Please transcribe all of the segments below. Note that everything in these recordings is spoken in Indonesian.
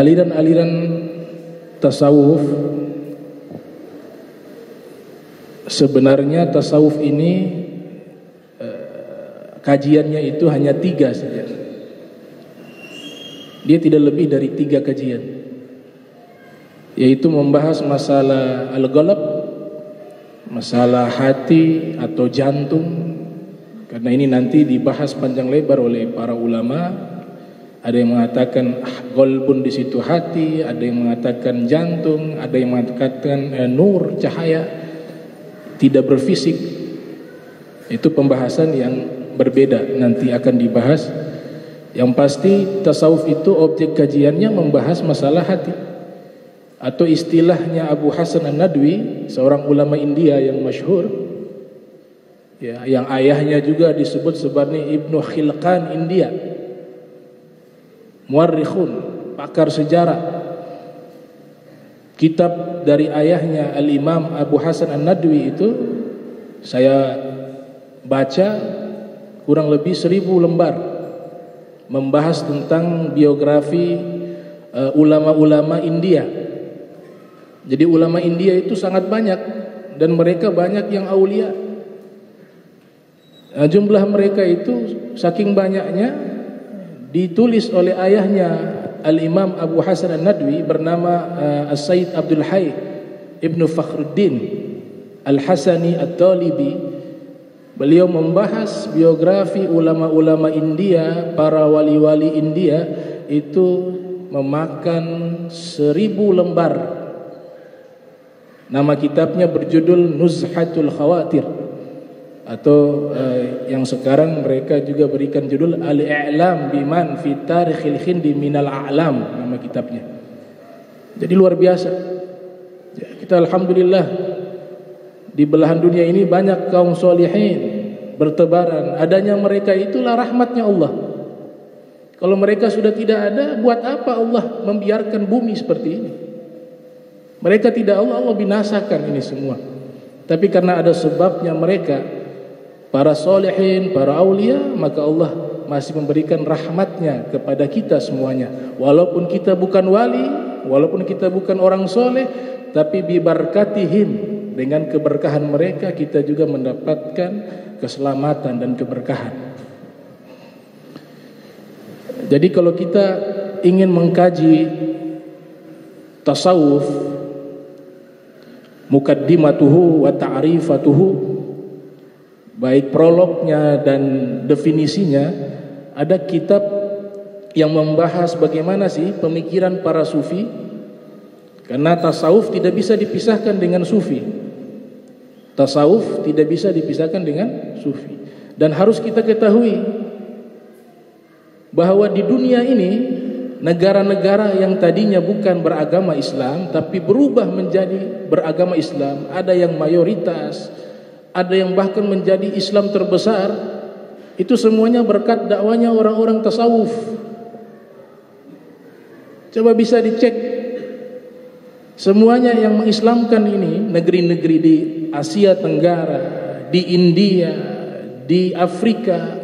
aliran-aliran tasawuf, sebenarnya tasawuf ini kajiannya itu hanya 3 saja. Dia tidak lebih dari 3 kajian, yaitu membahas masalah al-qalb, masalah hati atau jantung. Karena ini nanti dibahas panjang lebar oleh para ulama. Ada yang mengatakan qalbun di situ hati, ada yang mengatakan jantung, ada yang mengatakan nur, cahaya, tidak berfisik. Itu pembahasan yang berbeda, nanti akan dibahas. Yang pasti tasawuf itu objek kajiannya membahas masalah hati, atau istilahnya Abu Hasan An-Nadwi, seorang ulama India yang masyhur, ya, yang ayahnya juga disebut sebagai Ibnu Khilqan India, muarrikhun, pakar sejarah. Kitab dari ayahnya Al-Imam Abu Hasan An-Nadwi itu saya baca kurang lebih 1000 lembar, membahas tentang biografi ulama-ulama India. Jadi ulama India itu sangat banyak, dan mereka banyak yang aulia. Nah, jumlah mereka itu saking banyaknya ditulis oleh ayahnya Al-Imam Abu Hasan An-Nadwi bernama As-Sayyid Abdul Hayy Ibnu Fakhruddin Al-Hasani At-Talibi. Beliau membahas biografi ulama-ulama India, para wali-wali India, itu memakan 1000 lembar. Nama kitabnya berjudul Nuzhatul Khawatir, atau yang sekarang mereka juga berikan judul Al-I'lam biman fi tarikhil Hindi minal a'lam, nama kitabnya. Jadi luar biasa. Kita alhamdulillah di belahan dunia ini banyak kaum solihin bertebaran. Adanya mereka itulah rahmatnya Allah. Kalau mereka sudah tidak ada, buat apa Allah membiarkan bumi seperti ini? Mereka tidak, Allah binasakan ini semua. Tapi karena ada sebabnya mereka, para solihin, para aulia, maka Allah masih memberikan rahmatnya kepada kita semuanya. Walaupun kita bukan wali, walaupun kita bukan orang soleh, tapi bibarkatihim, dengan keberkahan mereka kita juga mendapatkan keselamatan dan keberkahan. Jadi kalau kita ingin mengkaji tasawuf, mukaddimatuhu wa ta'rifatuhu, baik prolognya dan definisinya, ada kitab yang membahas bagaimana sih pemikiran para sufi. Karena tasawuf tidak bisa dipisahkan dengan sufi. Tasawuf tidak bisa dipisahkan dengan sufi. Dan harus kita ketahui bahwa di dunia ini, negara-negara yang tadinya bukan beragama Islam tapi berubah menjadi beragama Islam, ada yang mayoritas, ada yang bahkan menjadi Islam terbesar, itu semuanya berkat dakwanya orang-orang tasawuf. Coba bisa dicek. Semuanya yang mengislamkan ini, negeri-negeri di Asia Tenggara, di India, di Afrika,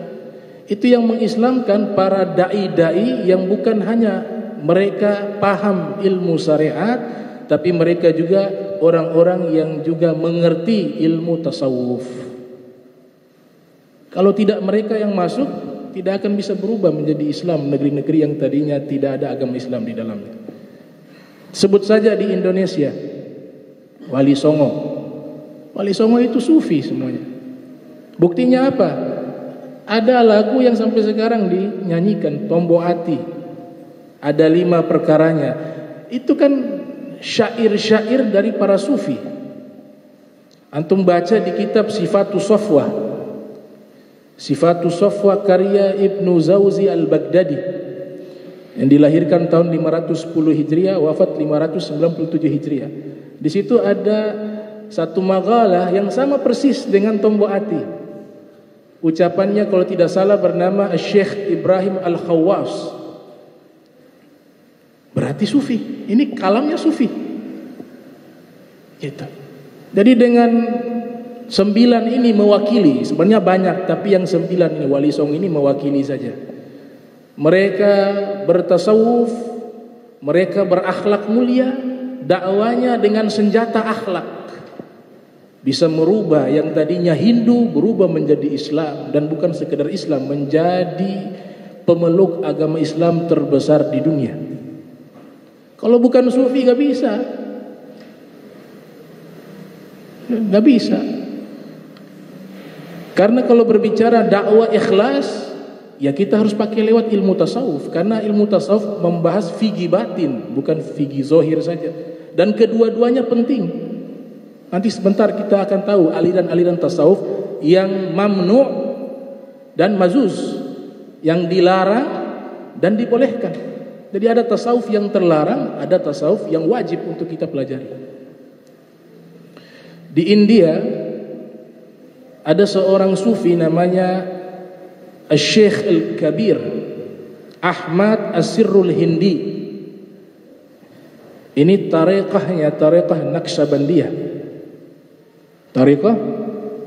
itu yang mengislamkan para dai-dai yang bukan hanya mereka paham ilmu syariat, tapi mereka juga orang-orang yang juga mengerti ilmu tasawuf. Kalau tidak mereka yang masuk, tidak akan bisa berubah menjadi Islam negeri-negeri yang tadinya tidak ada agama Islam di dalamnya. Sebut saja di Indonesia, Wali Songo. Wali Songo itu sufi semuanya. Buktinya apa? Ada lagu yang sampai sekarang dinyanyikan, Tombo Ati. Ada 5 perkaranya. Itu kan syair-syair dari para sufi. Antum baca di kitab Sifatus Safwa. Sifatus Safwa karya Ibnu Zawzi Al-Baghdadi, yang dilahirkan tahun 510 Hijriah, wafat 597 Hijriah. Di situ ada satu maqalah yang sama persis dengan Tombo Ati. Ucapannya kalau tidak salah bernama Syekh Ibrahim Al-Khawwas. Berarti sufi. Ini kalamnya sufi. Gitu. Jadi dengan 9 ini mewakili, sebenarnya banyak, tapi yang 9 ini, Wali Songo ini mewakili saja. Mereka bertasawuf mereka berakhlak mulia, dakwanya dengan senjata akhlak bisa merubah yang tadinya Hindu berubah menjadi Islam, dan bukan sekedar Islam, menjadi pemeluk agama Islam terbesar di dunia. Kalau bukan sufi gak bisa. Gak bisa. Karena kalau berbicara dakwah ikhlas, ya kita harus pakai lewat ilmu tasawuf. Karena ilmu tasawuf membahas fikih batin, bukan fikih zahir saja. Dan kedua-duanya penting. Nanti sebentar kita akan tahu aliran-aliran tasawuf yang mamnu' dan mazuz, yang dilarang dan dibolehkan. Jadi ada tasawuf yang terlarang, ada tasawuf yang wajib untuk kita pelajari. Di India ada seorang sufi namanya Syekh Al-Kabir Ahmad As-Sirrul Hindi. Ini tariqahnya tariqah Naqsyabandiyah. Tariqah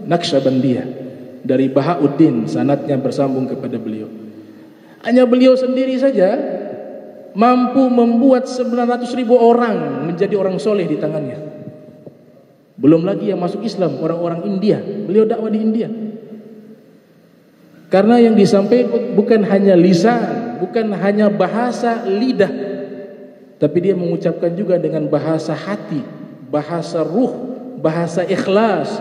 Naqsyabandiyah dari Bahauddin, sanadnya bersambung kepada beliau. Hanya beliau sendiri saja mampu membuat 900.000 orang menjadi orang soleh di tangannya. Belum lagi yang masuk Islam, orang-orang India. Beliau dakwah di India. Karena yang disampaikan bukan hanya lisan, bukan hanya bahasa lidah, tapi dia mengucapkan juga dengan bahasa hati, bahasa ruh, bahasa ikhlas,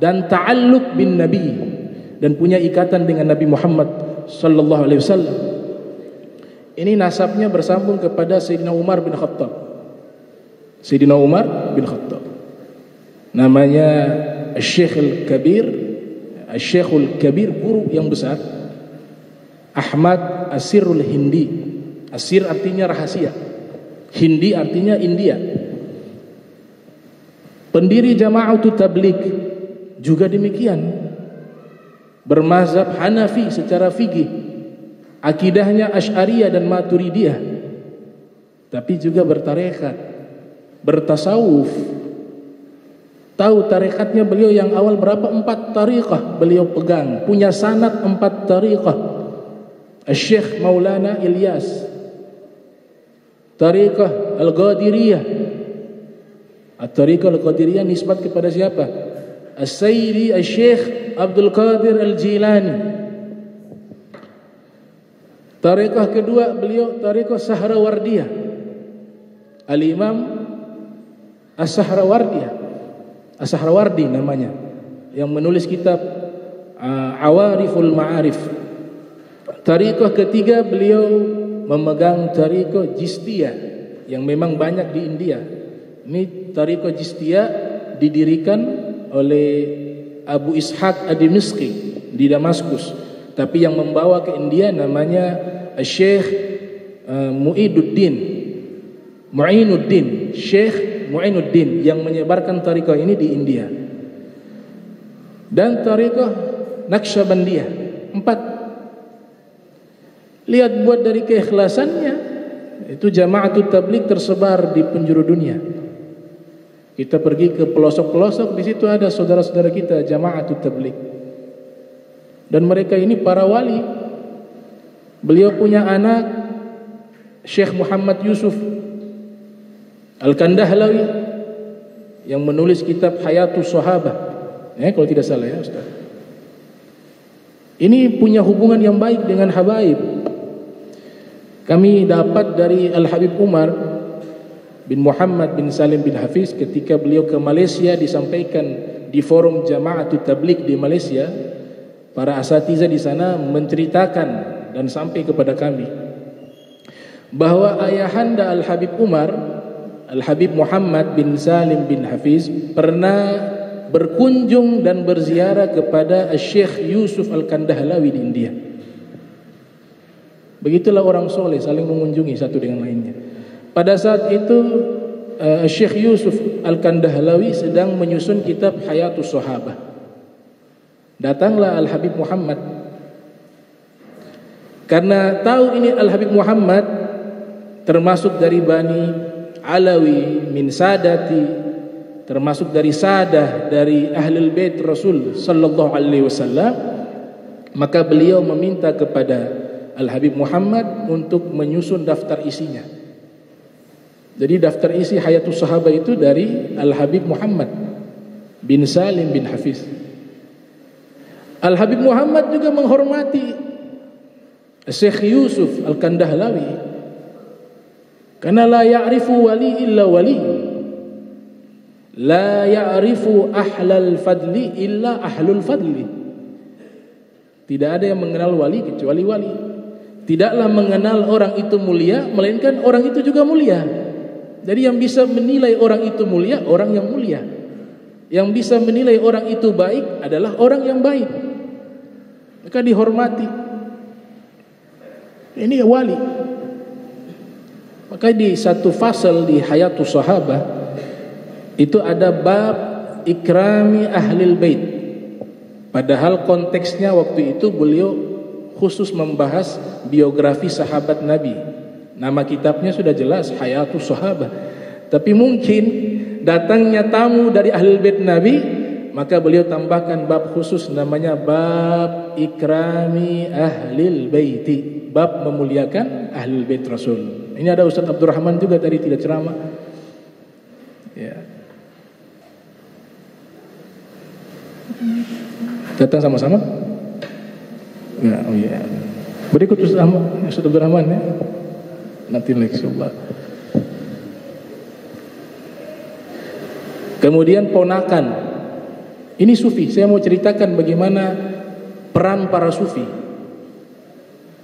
dan ta'alluq bin Nabi, dan punya ikatan dengan Nabi Muhammad sallallahu alaihi wasallam. Ini nasabnya bersambung kepada Sayyidina Umar bin Khattab. Sayyidina Umar bin Khattab. Namanya Syekh Al-Kabir, Syekhul Kabir, guru yang besar, Ahmad As-Sirrul Hindi. Asir artinya rahasia, Hindi artinya India. Pendiri Jama'atul Tabligh juga demikian, bermazhab Hanafi secara fikih, akidahnya Asy'ariyah dan Maturidiyah, tapi juga bertarekat, bertasawuf. Tahu tarekatnya beliau yang awal berapa? 4 tariqah beliau pegang, punya sanad 4 tariqah. Syekh Maulana Ilyas, tariqah Al-Qadiriyah. At-tariqah Al-Qadiriyah nisbat kepada siapa? As-Sayyidi Syekh Abdul Qadir Al-Jilani. Tariqah kedua beliau tariqah Sahrawardiyah, Al-Imam As-Sahrawardiyah, As-Sahrawardi namanya, yang menulis kitab Awariful Ma'arif. Tariqah ketiga beliau memegang tariqah Jistiyah, yang memang banyak di India. Ini tariqah Jistiyah didirikan oleh Abu Ishaq Ad-Dimishqi di Damaskus, tapi yang membawa ke India namanya Syekh Mu'inuddin, Syekh Mu'inuddin, yang menyebarkan tariqah ini di India. Dan tariqah Naqsyabandiyah 4. Lihat buat dari keikhlasannya, itu Jama'atul Tabligh tersebar di penjuru dunia. Kita pergi ke pelosok-pelosok, di situ ada saudara-saudara kita Jama'atul Tabligh. Dan mereka ini para wali. Beliau punya anak Syekh Muhammad Yusuf Al-Kandahlawi, yang menulis kitab Hayatus Sahabah, kalau tidak salah ya Ustaz. Ini punya hubungan yang baik dengan habaib. Kami dapat dari Al-Habib Umar bin Muhammad bin Salim bin Hafiz, ketika beliau ke Malaysia, disampaikan di forum Jama'atul Tabligh di Malaysia. Para asatiza di sana menceritakan dan sampai kepada kami bahwa ayahanda Al-Habib Umar, Al-Habib Muhammad bin Salim bin Hafiz, pernah berkunjung dan berziarah kepada Syekh Yusuf Al-Kandahlawi di India. Begitulah orang soleh saling mengunjungi satu dengan lainnya. Pada saat itu Syekh Yusuf Al-Kandahlawi sedang menyusun kitab Hayatus Sahabah. Datanglah Al-Habib Muhammad. Karena tahu ini Al-Habib Muhammad termasuk dari Bani Alawi min sadati, termasuk dari sadah dari Ahlul Bait Rasul sallallahu alaihi wasallam, maka beliau meminta kepada Al-Habib Muhammad untuk menyusun daftar isinya. Jadi daftar isi Hayatus Sahabah itu dari Al-Habib Muhammad bin Salim bin Hafiz. Al-Habib Muhammad juga menghormati Syekh Yusuf Al-Kandahlawi, karena la ya'rifu wali illa wali, la ya'rifu ahlal fadli illa ahlul fadli. Tidak ada yang mengenal wali kecuali wali. Tidaklah mengenal orang itu mulia melainkan orang itu juga mulia. Jadi yang bisa menilai orang itu mulia, orang yang mulia. Yang bisa menilai orang itu baik adalah orang yang baik. Maka dihormati. Ini wali. Maka di satu fasal di Hayatus Sahabah itu ada bab ikrami ahlil bait. Padahal konteksnya waktu itu beliau khusus membahas biografi sahabat Nabi. Nama kitabnya sudah jelas, Hayatus Sahabah. Tapi mungkin datangnya tamu dari ahlul bait Nabi, maka beliau tambahkan bab khusus namanya bab ikrami ahlil baiti, bab memuliakan ahlul bait Rasul. Ini ada Ustaz Abdurrahman juga tadi tidak ceramah. Ya. Datang sama-sama? Ya, oh iya. Berikut Ustaz Abdurrahman ya. Nanti insyaallah. Kemudian ponakan. Ini sufi. Saya mau ceritakan bagaimana peran para sufi.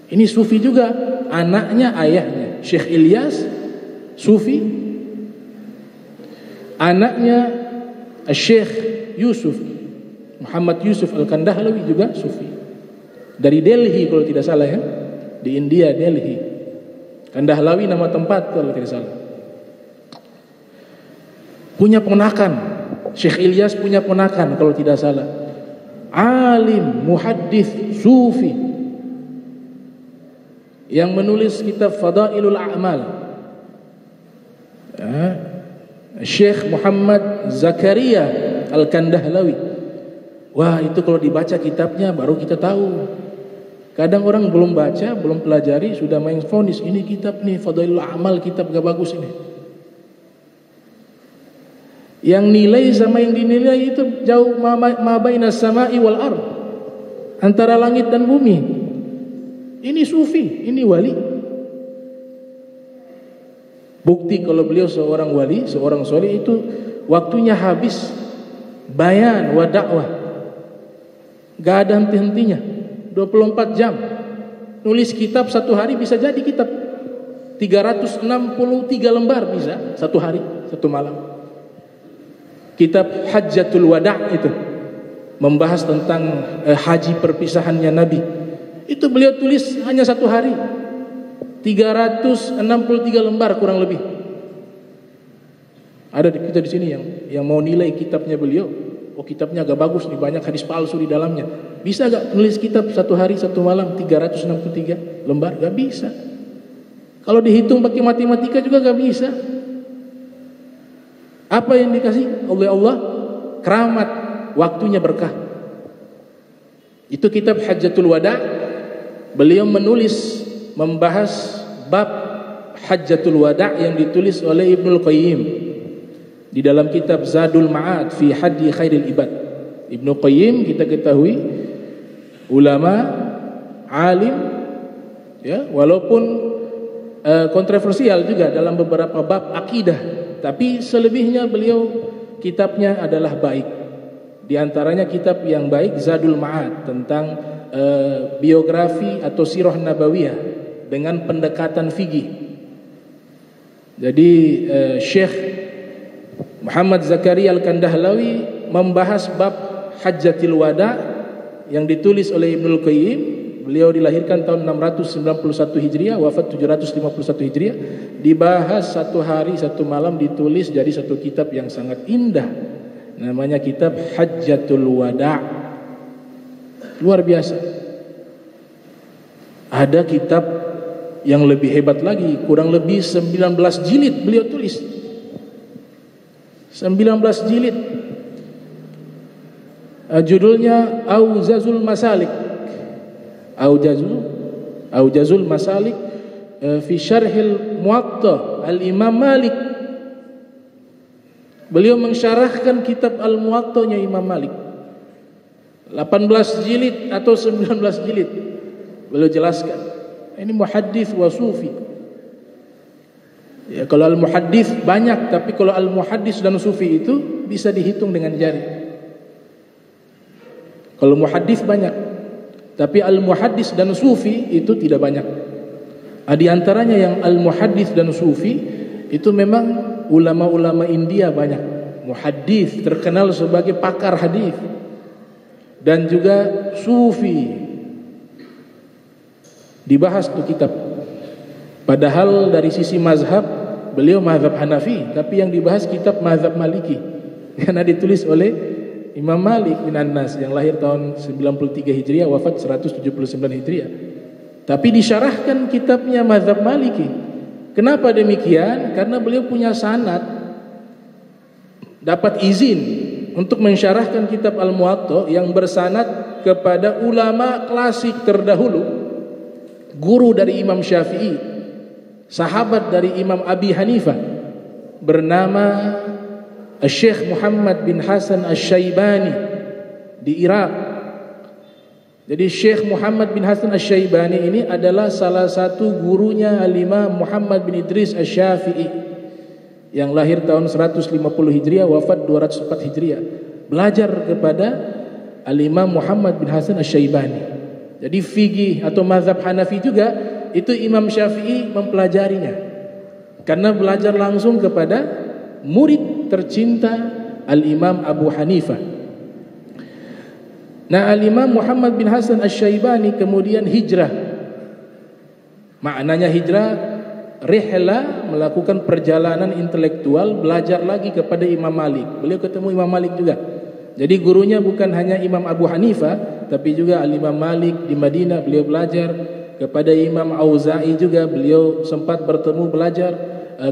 Ini sufi juga, anaknya ayahnya Syekh Ilyas sufi, anaknya Syekh Yusuf Muhammad Yusuf Al-Kandahlawi juga sufi. Dari Delhi kalau tidak salah ya, di India, Delhi. Kandahlawi nama tempat kalau tidak salah. Punya ponakan, Syekh Ilyas punya ponakan kalau tidak salah. Alim, muhaddis, sufi, yang menulis kitab Fadailul A'mal. Syekh Muhammad Zakaria Al-Kandahlawi. Wah, itu kalau dibaca kitabnya baru kita tahu. Kadang orang belum baca, belum pelajari, sudah main vonis, ini kitab nih Fadailul A'mal, kitab gak bagus ini. Yang nilai sama yang dinilai itu jauh, ma bainas sama'i wal ard, antara langit dan bumi. Ini sufi, ini wali. Bukti kalau beliau seorang wali, seorang soleh itu waktunya habis bayan wa dakwah, gak ada henti-hentinya, 24 jam. Nulis kitab satu hari bisa jadi kitab 363 lembar bisa satu hari, satu malam. Kitab Hajjatul Wada' itu membahas tentang haji perpisahannya Nabi. Itu beliau tulis hanya satu hari, 363 lembar kurang lebih. Ada kita di sini yang mau nilai kitabnya beliau. Oh, kitabnya agak bagus nih, banyak hadis palsu di dalamnya. Bisa gak nulis kitab satu hari satu malam 363 lembar? Gak bisa. Kalau dihitung pakai matematika juga gak bisa. Apa yang dikasih oleh Allah? Keramat, waktunya berkah. Itu kitab Hajjatul Wada'. Beliau menulis, membahas bab Hajjatul Wada' yang ditulis oleh Ibnul Qayyim di dalam kitab Zadul Ma'ad fi Hadi Khairil Ibad. Ibnu Qayyim kita ketahui ulama, alim ya, walaupun kontroversial juga dalam beberapa bab akidah, tapi selebihnya beliau kitabnya adalah baik. Di antaranya kitab yang baik Zadul Ma'ad tentang biografi atau sirah nabawiyah dengan pendekatan fikih. Jadi Syekh Muhammad Zakaria Al-Kandahlawi membahas bab Hajjatul Wada' yang ditulis oleh Ibnul Qayyim. Beliau dilahirkan tahun 691 Hijriah, wafat 751 Hijriah. Dibahas satu hari satu malam, ditulis jadi satu kitab yang sangat indah. Namanya kitab Hajjatul Wada'. Luar biasa. Ada kitab yang lebih hebat lagi, kurang lebih 19 jilid beliau tulis. 19 jilid. Judulnya Aujazul Masalik. Aujazul Masalik fi Syarhil Muwatta Al-Imam Malik. Beliau mensyarahkan kitab Al-Muwatta'nya Imam Malik. 18 jilid atau 19 jilid. Beliau jelaskan. Ini muhaddits wa sufi. Ya, kalau al-muhaddits banyak, tapi kalau al-muhaddits dan sufi itu bisa dihitung dengan jari. Kalau muhaddits banyak, tapi al-muhaddits dan sufi itu tidak banyak. Di antaranya yang al-muhaddits dan sufi itu memang ulama-ulama India banyak. Muhaddits terkenal sebagai pakar hadis, dan juga sufi dibahas tuh kitab. Padahal dari sisi mazhab beliau mazhab Hanafi, tapi yang dibahas kitab mazhab Maliki karena ditulis oleh Imam Malik bin Anas yang lahir tahun 93 Hijriah, wafat 179 Hijriah. Tapi disyarahkan kitabnya mazhab Maliki. Kenapa demikian? Karena beliau punya sanad, dapat izin untuk mensyarahkan kitab Al-Muwatta yang bersanad kepada ulama klasik terdahulu, guru dari Imam Syafi'i, sahabat dari Imam Abi Hanifah, bernama Syekh Muhammad bin Hasan Asy-Syaibani di Irak. Jadi Syekh Muhammad bin Hasan Asy-Syaibani ini adalah salah satu gurunya Al-Imam Muhammad bin Idris Asy-Syafi'i yang lahir tahun 150 Hijriah, wafat 204 Hijriah. Belajar kepada Al-Imam Muhammad bin Hasan Asy-Syaibani. Jadi fikih atau mazhab Hanafi juga itu Imam Syafi'i mempelajarinya, karena belajar langsung kepada murid tercinta Al-Imam Abu Hanifah. Nah, Al-Imam Muhammad bin Hasan Asy-Syaibani kemudian hijrah. Maknanya hijrah, rihla, melakukan perjalanan intelektual, belajar lagi kepada Imam Malik. Beliau ketemu Imam Malik juga. Jadi gurunya bukan hanya Imam Abu Hanifah, tapi juga Al-Imam Malik di Madinah beliau belajar. Kepada Imam Auza'i juga beliau sempat bertemu belajar.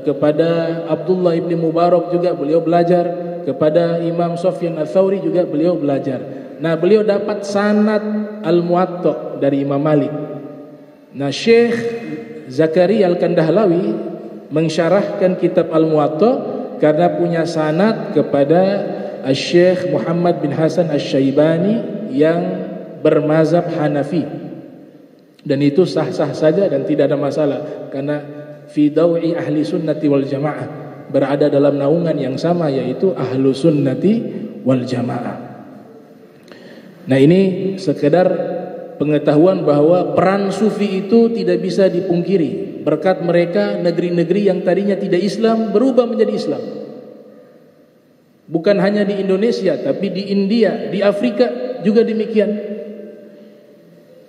Kepada Abdullah ibn Mubarak juga beliau belajar. Kepada Imam Sufyan Ats-Tsauri juga beliau belajar. Nah, beliau dapat sanad Al-Muwatta dari Imam Malik. Nah, Syekh Zakaria Al-Kandahlawi mensyarahkan kitab Al-Muwatta karena punya sanad kepada Syekh Muhammad bin Hasan Asy-Syaibani yang bermazhab Hanafi. Dan itu sah-sah saja dan tidak ada masalah, karena fi dawi ahli sunnati wal jamaah, berada dalam naungan yang sama, yaitu ahlu sunnati wal jamaah. Nah, ini sekedar pengetahuan bahwa peran sufi itu tidak bisa dipungkiri. Berkat mereka, negeri-negeri yang tadinya tidak Islam berubah menjadi Islam. Bukan hanya di Indonesia, tapi di India, di Afrika juga demikian.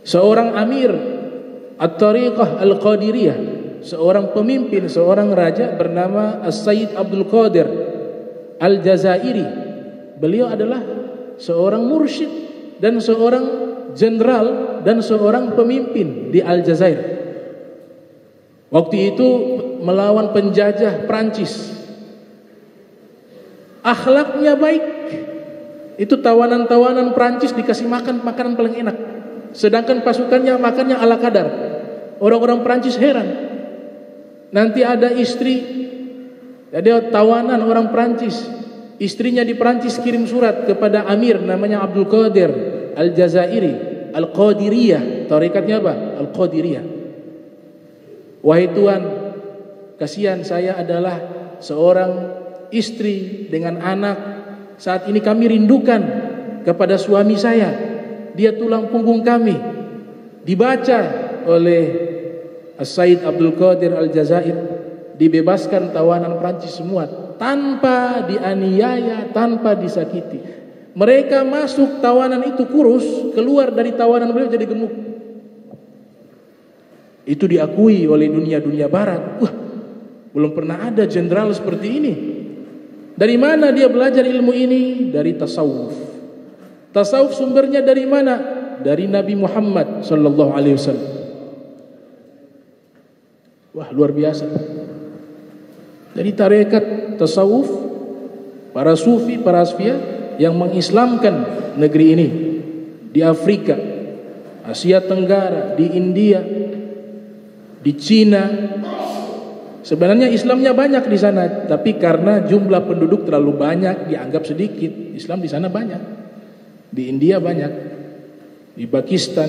Seorang amir At-Tariqah Al-Qadiriyah, seorang pemimpin, seorang raja bernama As-Sayyid Abdul Qadir Al-Jazairi. Beliau adalah seorang mursyid dan seorang jenderal dan seorang pemimpin di Aljazair. Waktu itu melawan penjajah Prancis. Akhlaknya baik. Itu tawanan-tawanan Prancis dikasih makan makanan paling enak, sedangkan pasukannya makannya ala kadar. Orang-orang Prancis heran. Nanti ada istri, ada tawanan orang Prancis, istrinya di Prancis kirim surat kepada amir namanya Abdul Qadir Al-Jazairi, Al-Qadiriyah. Tarikatnya apa? Al-Qadiriyah. Wahai Tuan, kasihan saya adalah seorang istri dengan anak. Saat ini kami rindukan kepada suami saya. Dia tulang punggung kami. Dibaca oleh As-Sayyid Abdul Qadir Al-Jazair, dibebaskan tawanan Prancis semua tanpa dianiaya, tanpa disakiti. Mereka masuk tawanan itu kurus, keluar dari tawanan beliau jadi gemuk. Itu diakui oleh dunia barat. Wah, belum pernah ada jenderal seperti ini. Dari mana dia belajar ilmu ini? Dari tasawuf. Tasawuf sumbernya dari mana? Dari Nabi Muhammad sallallahu alaihi wasallam. Wah, luar biasa. Dari tarekat tasawuf, para sufi, para asfiya yang mengislamkan negeri ini, di Afrika, Asia Tenggara, di India, di Cina, Sebenarnya Islamnya banyak di sana, tapi karena jumlah penduduk terlalu banyak dianggap sedikit. Islam di sana banyak, di India banyak, di Pakistan.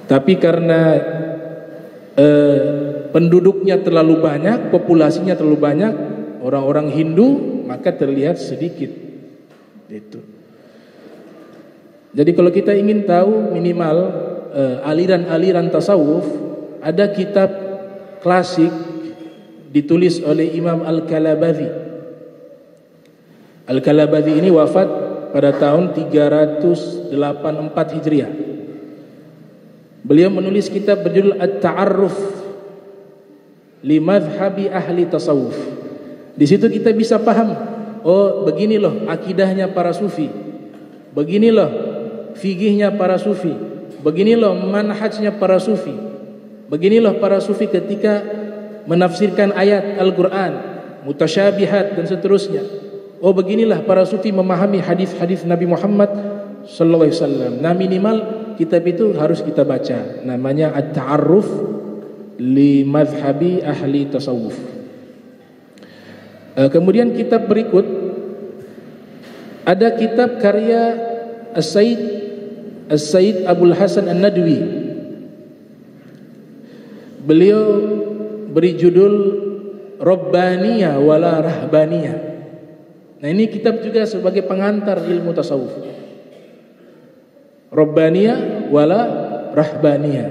Tapi karena penduduknya terlalu banyak, populasinya terlalu banyak, orang-orang Hindu, maka terlihat sedikit. Itu. Jadi kalau kita ingin tahu minimal aliran-aliran tasawuf, ada kitab klasik ditulis oleh Imam Al-Kalabadhi. Al-Kalabadhi ini wafat pada tahun 384 Hijriah. Beliau menulis kitab berjudul At-Ta'arruf li Madhhabi Ahli Tasawuf. Di situ kita bisa paham, oh begini loh akidahnya para sufi, begini loh fikihnya para sufi, begini loh manhajnya para sufi, begini loh para sufi ketika menafsirkan ayat Al-Quran, mutasyabihat dan seterusnya. Oh beginilah para sufi memahami hadis-hadis Nabi Muhammad sallallahu alaihi wasallam. Nah minimal kitab itu harus kita baca. Namanya At-Ta'arruf li Madhhabi Ahli Tasawuf. Kemudian kitab berikut ada kitab karya As-Sayyid Abul Hasan An-Nadwi. Beliau beri judul Rabbaniyah wala Rahbaniyah. Nah ini kitab juga sebagai pengantar ilmu tasawuf. Rabbaniyah wala Rahbaniyah.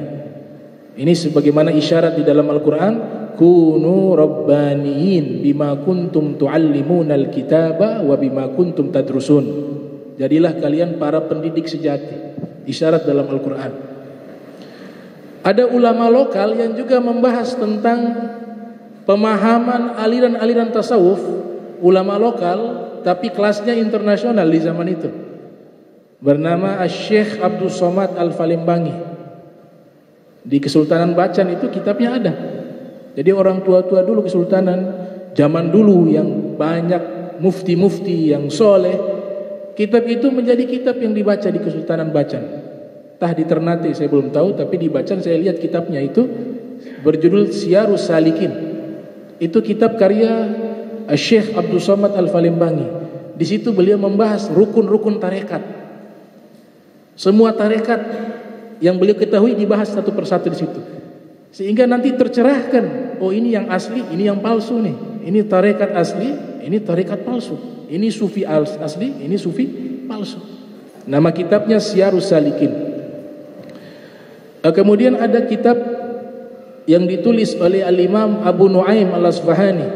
Ini sebagaimana isyarat di dalam Al-Quran, kunu rabbaniyin bima kuntum tuallimuna al-kitaba wa bima kuntum tadrusun. Jadilah kalian para pendidik sejati. Isyarat dalam Al-Quran. Ada ulama lokal yang juga membahas tentang pemahaman aliran-aliran tasawuf, ulama lokal tapi kelasnya internasional di zaman itu. Bernama Syekh Abdul Somad Al-Falimbangi. Di Kesultanan Bacan itu kitabnya ada. Jadi orang tua-tua dulu Kesultanan zaman dulu yang banyak mufti-mufti yang soleh, kitab itu menjadi kitab yang dibaca di Kesultanan Bacan. Entah di Ternate saya belum tahu, tapi di Bacan saya lihat kitabnya itu berjudul Siyarus Salikin. Itu kitab karya Syekh Abdul Somad Al-Falimbangi. Di situ beliau membahas rukun-rukun tarekat. Semua tarekat yang beliau ketahui dibahas satu persatu di situ. Sehingga nanti tercerahkan, oh ini yang asli, ini yang palsu nih. Ini tarekat asli, ini tarekat palsu. Ini sufi asli, ini sufi palsu. Nama kitabnya Siyarus Salikin. Kemudian ada kitab yang ditulis oleh Al-Imam Abu Nuaim Al-Asfahani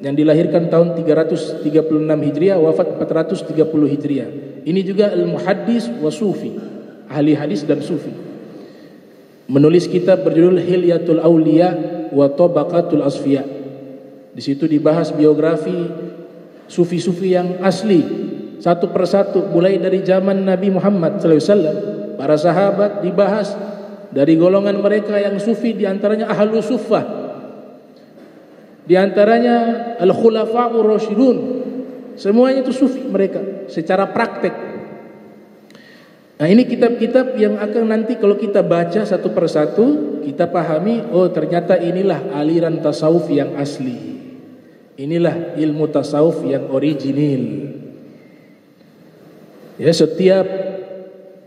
yang dilahirkan tahun 336 Hijriah, wafat 430 Hijriah. Ini juga Al-Muhaddis wa Sufi, ahli hadis dan sufi. Menulis kitab berjudul Hilyatul Auliya wa Tabaqatul Asfiya. Di situ dibahas biografi sufi-sufi yang asli satu persatu, mulai dari zaman Nabi Muhammad SAW, para sahabat dibahas, dari golongan mereka yang sufi diantaranya Ahlus Suffah, diantaranya Al-Khulafa'ur Rasyidun, semuanya itu sufi mereka secara praktek. Nah ini kitab-kitab yang akan nanti kalau kita baca satu persatu kita pahami, oh ternyata inilah aliran tasawuf yang asli, inilah ilmu tasawuf yang original. Ya, setiap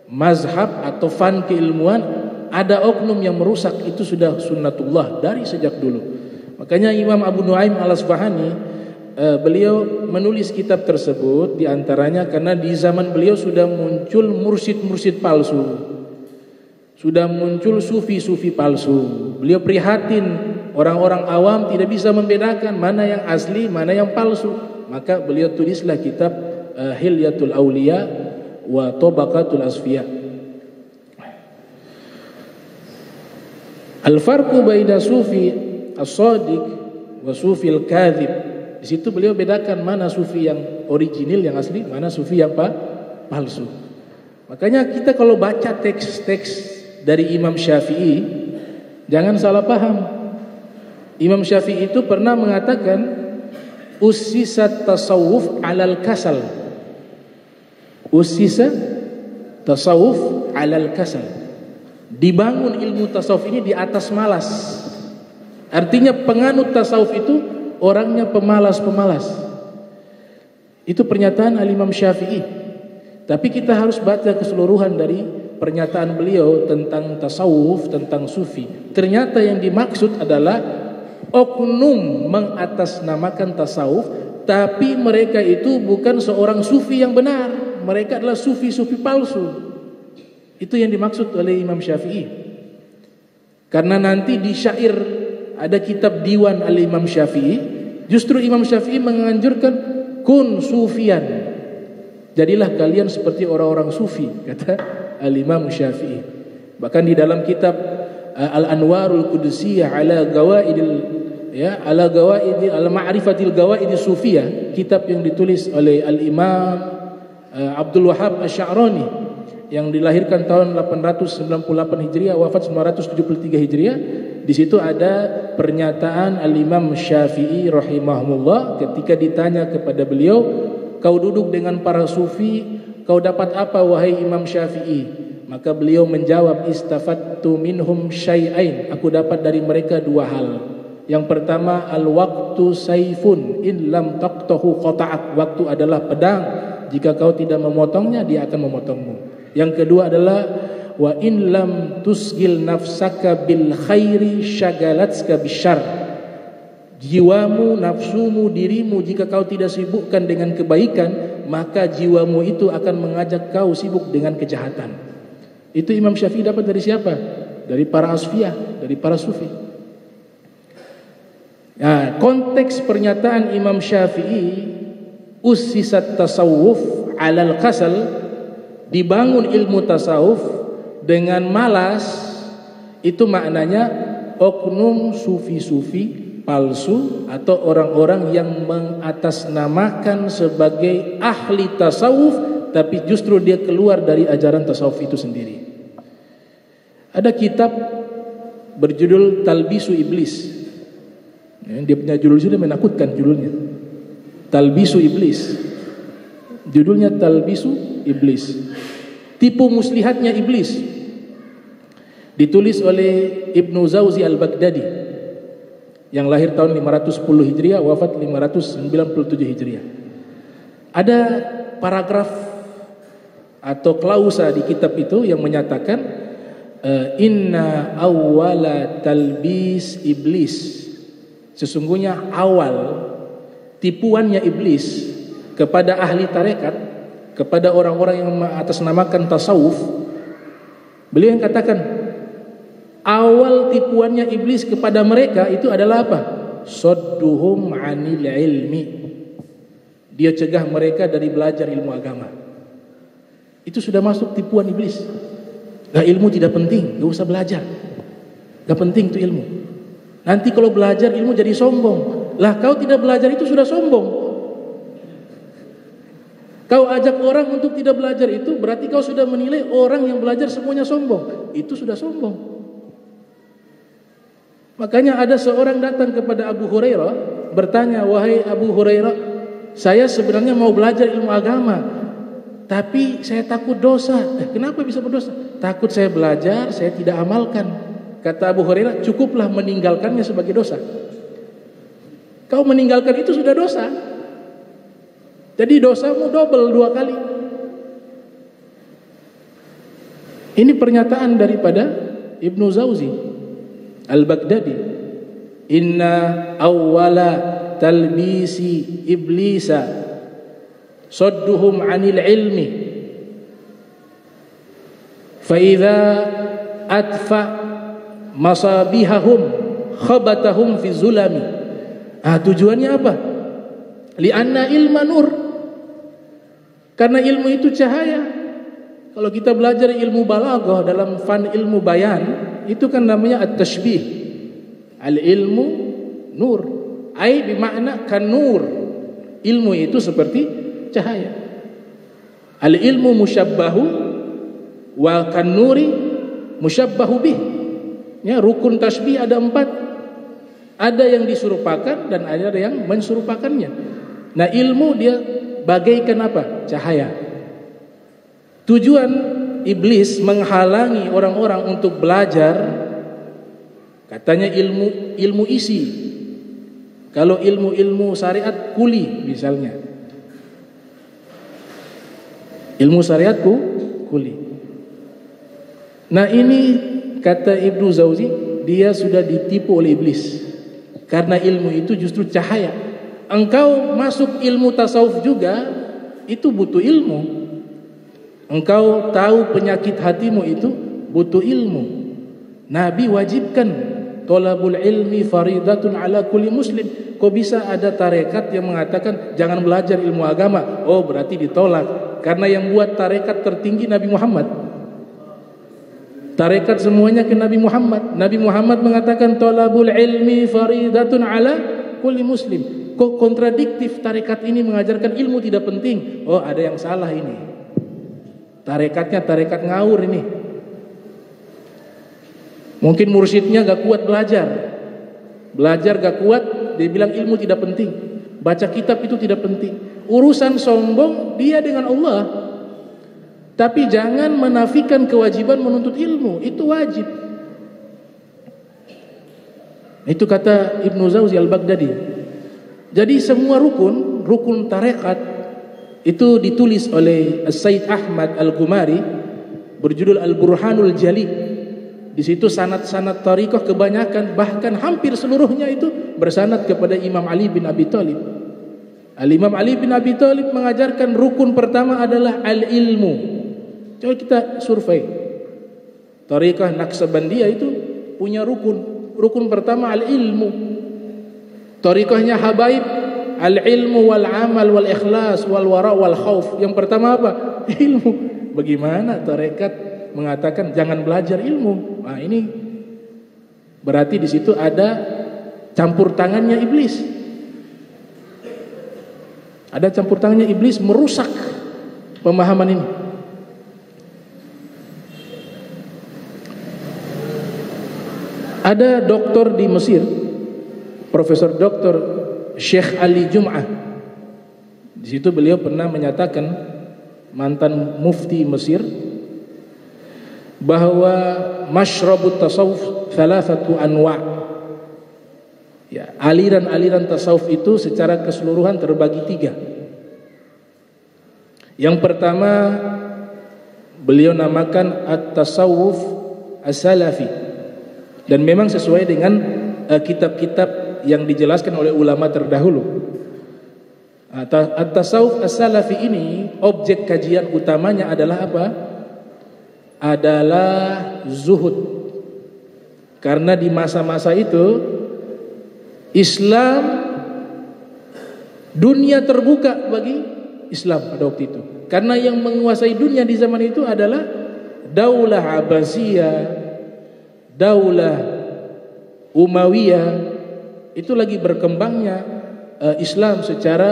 mazhab atau fan keilmuan ada oknum yang merusak, itu sudah sunnatullah dari sejak dulu. Makanya Imam Abu Nuaim Al-Asfahani beliau menulis kitab tersebut diantaranya karena di zaman beliau sudah muncul mursyid-mursyid palsu, sudah muncul sufi-sufi palsu. Beliau prihatin orang-orang awam tidak bisa membedakan mana yang asli, mana yang palsu. Maka beliau tulislah kitab Hilyatul Auliya wa Tabaqatul Asfiya. Al-farqu baina sufi as-sadiq wa sufi al-kadhib. Di situ beliau bedakan mana sufi yang original, yang asli, mana sufi yang palsu. Makanya kita kalau baca teks-teks dari Imam Syafi'i, jangan salah paham. Imam Syafi'i itu pernah mengatakan ussisat tasawuf alal kasal. Ussisat tasawuf alal kasal. Dibangun ilmu tasawuf ini di atas malas. Artinya penganut tasawuf itu orangnya pemalas-pemalas. Itu pernyataan Al-Imam Syafi'i. Tapi kita harus baca keseluruhan dari pernyataan beliau tentang tasawuf, tentang sufi. Ternyata yang dimaksud adalah oknum mengatasnamakan tasawuf, tapi mereka itu bukan seorang sufi yang benar. Mereka adalah sufi-sufi palsu. Itu yang dimaksud oleh Imam Syafi'i. Karena nanti di syair ada kitab diwan Al-Imam Syafi'i, justru Imam Syafi'i menganjurkan kun sufian. Jadilah kalian seperti orang-orang sufi, kata Al-Imam Syafi'i. Bahkan di dalam kitab Al-Anwarul Qudsiyah ala Ma'rifatil Gawaidis Sufiyah, kitab yang ditulis oleh Al-Imam Abdul Wahhab Asy-Sya'rani yang dilahirkan tahun 898 Hijriah, wafat 973 Hijriah. Di situ ada pernyataan Al-Imam Syafi'i rahimahullah ketika ditanya kepada beliau, kau duduk dengan para sufi, kau dapat apa wahai Imam Syafi'i? Maka beliau menjawab, istafattu minhum syai'ain, aku dapat dari mereka dua hal. Yang pertama, al-waqtu saifun in lam taqtahu qata'ak, waktu adalah pedang, jika kau tidak memotongnya dia akan memotongmu. Yang kedua adalah wa in lam tusgil nafsaka bil khairi syagalatska bisyarr, jiwamu, nafsumu, dirimu jika kau tidak sibukkan dengan kebaikan, maka jiwamu itu akan mengajak kau sibuk dengan kejahatan. Itu Imam Syafi'i dapat dari siapa? Dari para asfiyah, dari para sufi. Nah, konteks pernyataan Imam Syafi'i, ussisat tasawuf alal kasal, dibangun ilmu tasawuf dengan malas, itu maknanya oknum sufi-sufi palsu atau orang-orang yang mengatasnamakan sebagai ahli tasawuf, tapi justru dia keluar dari ajaran tasawuf itu sendiri. Ada kitab berjudul Talbisu Iblis. Dia punya judul sudah menakutkan, judulnya Talbisu Iblis. Judulnya Talbisu Iblis, tipu muslihatnya iblis. Ditulis oleh Ibnu Zawzi Al-Baghdadi yang lahir tahun 510 Hijriah, wafat 597 Hijriah. Ada paragraf atau klausa di kitab itu yang menyatakan inna awwala talbis iblis, sesungguhnya awal tipuannya iblis kepada ahli tarekat, kepada orang-orang yang mengatasnamakan tasawuf. Beliau yang katakan awal tipuannya iblis kepada mereka itu adalah apa? Sadduhum 'anil ilmi. Dia cegah mereka dari belajar ilmu agama. Itu sudah masuk tipuan iblis. Nah, ilmu tidak penting, gak usah belajar, gak penting itu ilmu. Nanti kalau belajar ilmu jadi sombong. Lah, kau tidak belajar itu sudah sombong. Kau ajak orang untuk tidak belajar itu berarti kau sudah menilai orang yang belajar semuanya sombong. Itu sudah sombong. Makanya ada seorang datang kepada Abu Hurairah bertanya, wahai Abu Hurairah, saya sebenarnya mau belajar ilmu agama, tapi saya takut dosa. Kenapa bisa berdosa? Takut saya belajar, saya tidak amalkan. Kata Abu Hurairah, cukuplah meninggalkannya sebagai dosa. Kau meninggalkan itu sudah dosa. Jadi dosamu double, 2 kali. Ini pernyataan daripada Ibnu Zawzi Al-Baghdadi. Inna awwala talbisi iblisa sadduhum 'anil ilmi fa idza atfa masabihahum khabatahum fi zulami. Tujuannya apa? Li'anna ilma nur, karena ilmu itu cahaya. Kalau kita belajar ilmu balaghah dalam fan ilmu bayan, itu kan namanya at-tashbih. Al-ilmu nur, ai bermakna kan nur. Ilmu itu seperti cahaya. Al-ilmu musyabbahu wa kan nuri musyabbahu bih. Ya, rukun tashbih ada 4. Ada yang diserupakan dan ada yang menserupakannya. Nah, ilmu dia bagaikan apa? Cahaya. Tujuan iblis menghalangi orang-orang untuk belajar Katanya ilmu isi. Kalau ilmu syariat kuli misalnya. Ilmu syariat kuli. Nah ini kata Ibnu Jauzi, dia sudah ditipu oleh iblis. Karena ilmu itu justru cahaya. Engkau masuk ilmu tasawuf juga, itu butuh ilmu. Engkau tahu penyakit hatimu itu butuh ilmu. Nabi wajibkan thalabul ilmi faridatun ala kulli muslim. Kok bisa ada tarekat yang mengatakan jangan belajar ilmu agama? Oh, berarti ditolak. Karena yang buat tarekat tertinggi Nabi Muhammad. Tarekat semuanya ke Nabi Muhammad. Nabi Muhammad mengatakan thalabul ilmi faridatun ala kulli muslim. Kok kontradiktif, tarekat ini mengajarkan ilmu tidak penting? Oh, ada yang salah ini. Tarekatnya tarekat ngawur ini. Mungkin mursyidnya gak kuat belajar gak kuat, dia bilang ilmu tidak penting, baca kitab itu tidak penting. Urusan sombong dia dengan Allah. Tapi jangan menafikan kewajiban menuntut ilmu, itu wajib. Itu kata Ibnu Jauzi Al-Baghdadi. Jadi semua rukun tarekat itu ditulis oleh Sayyid Ahmad Al-Ghumari berjudul Al-Burhanul Jali. Di situ sanad-sanad tariqah kebanyakan, bahkan hampir seluruhnya itu bersanad kepada Imam Ali bin Abi Thalib. Al-Imam Ali bin Abi Thalib mengajarkan rukun pertama adalah al-ilmu. Coba kita survei. Tariqah Naqsabandiyah itu punya rukun. Rukun pertama al-ilmu. Tariqahnya Habaib al-ilmu wal amal wal ikhlas wal wara wal khauf. Yang pertama apa? Ilmu. Bagaimana tarekat mengatakan jangan belajar ilmu? Nah, ini berarti di situ ada campur tangannya iblis. Ada campur tangannya iblis merusak pemahaman ini. Ada doktor di Mesir, Profesor Doktor Syekh Ali Jum'ah. Di situ beliau pernah menyatakan, mantan mufti Mesir, bahwa masyrabut tasawuf thalathatu anwa'. Ya, aliran-aliran tasawuf itu secara keseluruhan terbagi 3. Yang pertama beliau namakan at-tasawuf as-salafi. Dan memang sesuai dengan kitab-kitab yang dijelaskan oleh ulama terdahulu. At-tasawuf as-salafi ini objek kajian utamanya adalah apa? Adalah zuhud. Karena di masa-masa itu Islam, dunia terbuka bagi Islam pada waktu itu. Karena yang menguasai dunia di zaman itu adalah Daulah Abbasiyah, Daulah Umayyah. Itu lagi berkembangnya Islam secara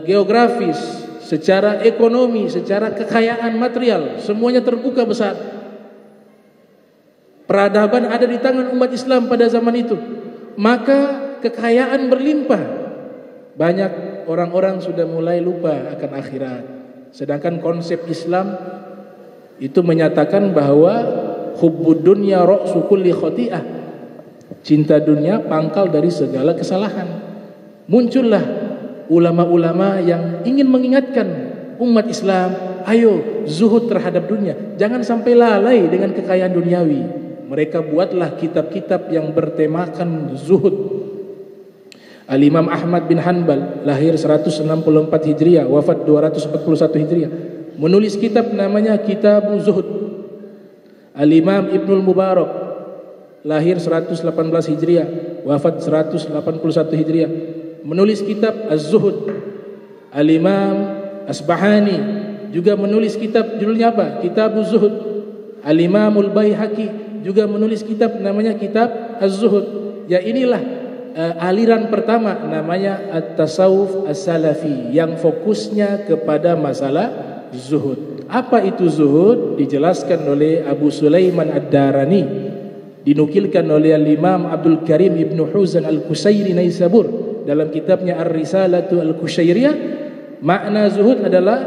geografis, secara ekonomi, secara kekayaan material, semuanya terbuka besar. Peradaban ada di tangan umat Islam pada zaman itu. Maka kekayaan berlimpah. Banyak orang-orang sudah mulai lupa akan akhirat. Sedangkan konsep Islam itu menyatakan bahwa hubbud dunya ra'su kulli khati'ah. Cinta dunia pangkal dari segala kesalahan. Muncullah ulama-ulama yang ingin mengingatkan umat Islam, ayo zuhud terhadap dunia, jangan sampai lalai dengan kekayaan duniawi. Mereka buatlah kitab-kitab yang bertemakan zuhud. Al-Imam Ahmad bin Hanbal lahir 164 Hijriah, wafat 241 Hijriah, menulis kitab namanya Kitab Zuhud. Al-Imam Ibnul Mubarak lahir 118 Hijriah, wafat 181 Hijriah, menulis kitab Az-Zuhud. Al-Imam Asbahani juga menulis kitab, judulnya apa? Kitab Az-Zuhud. Al-Imamul Baihaqi juga menulis kitab namanya Kitab Az-Zuhud. Ya, inilah aliran pertama namanya At-Tasawuf As-Salafi yang fokusnya kepada masalah zuhud. Apa itu zuhud? Dijelaskan oleh Abu Sulaiman Ad-Darani, dinukilkan oleh Al-Imam Abdul Karim Ibn Huzan Al-Qusairi Naisabur dalam kitabnya Ar-Risalatu Al-Qushairiyah. Makna zuhud adalah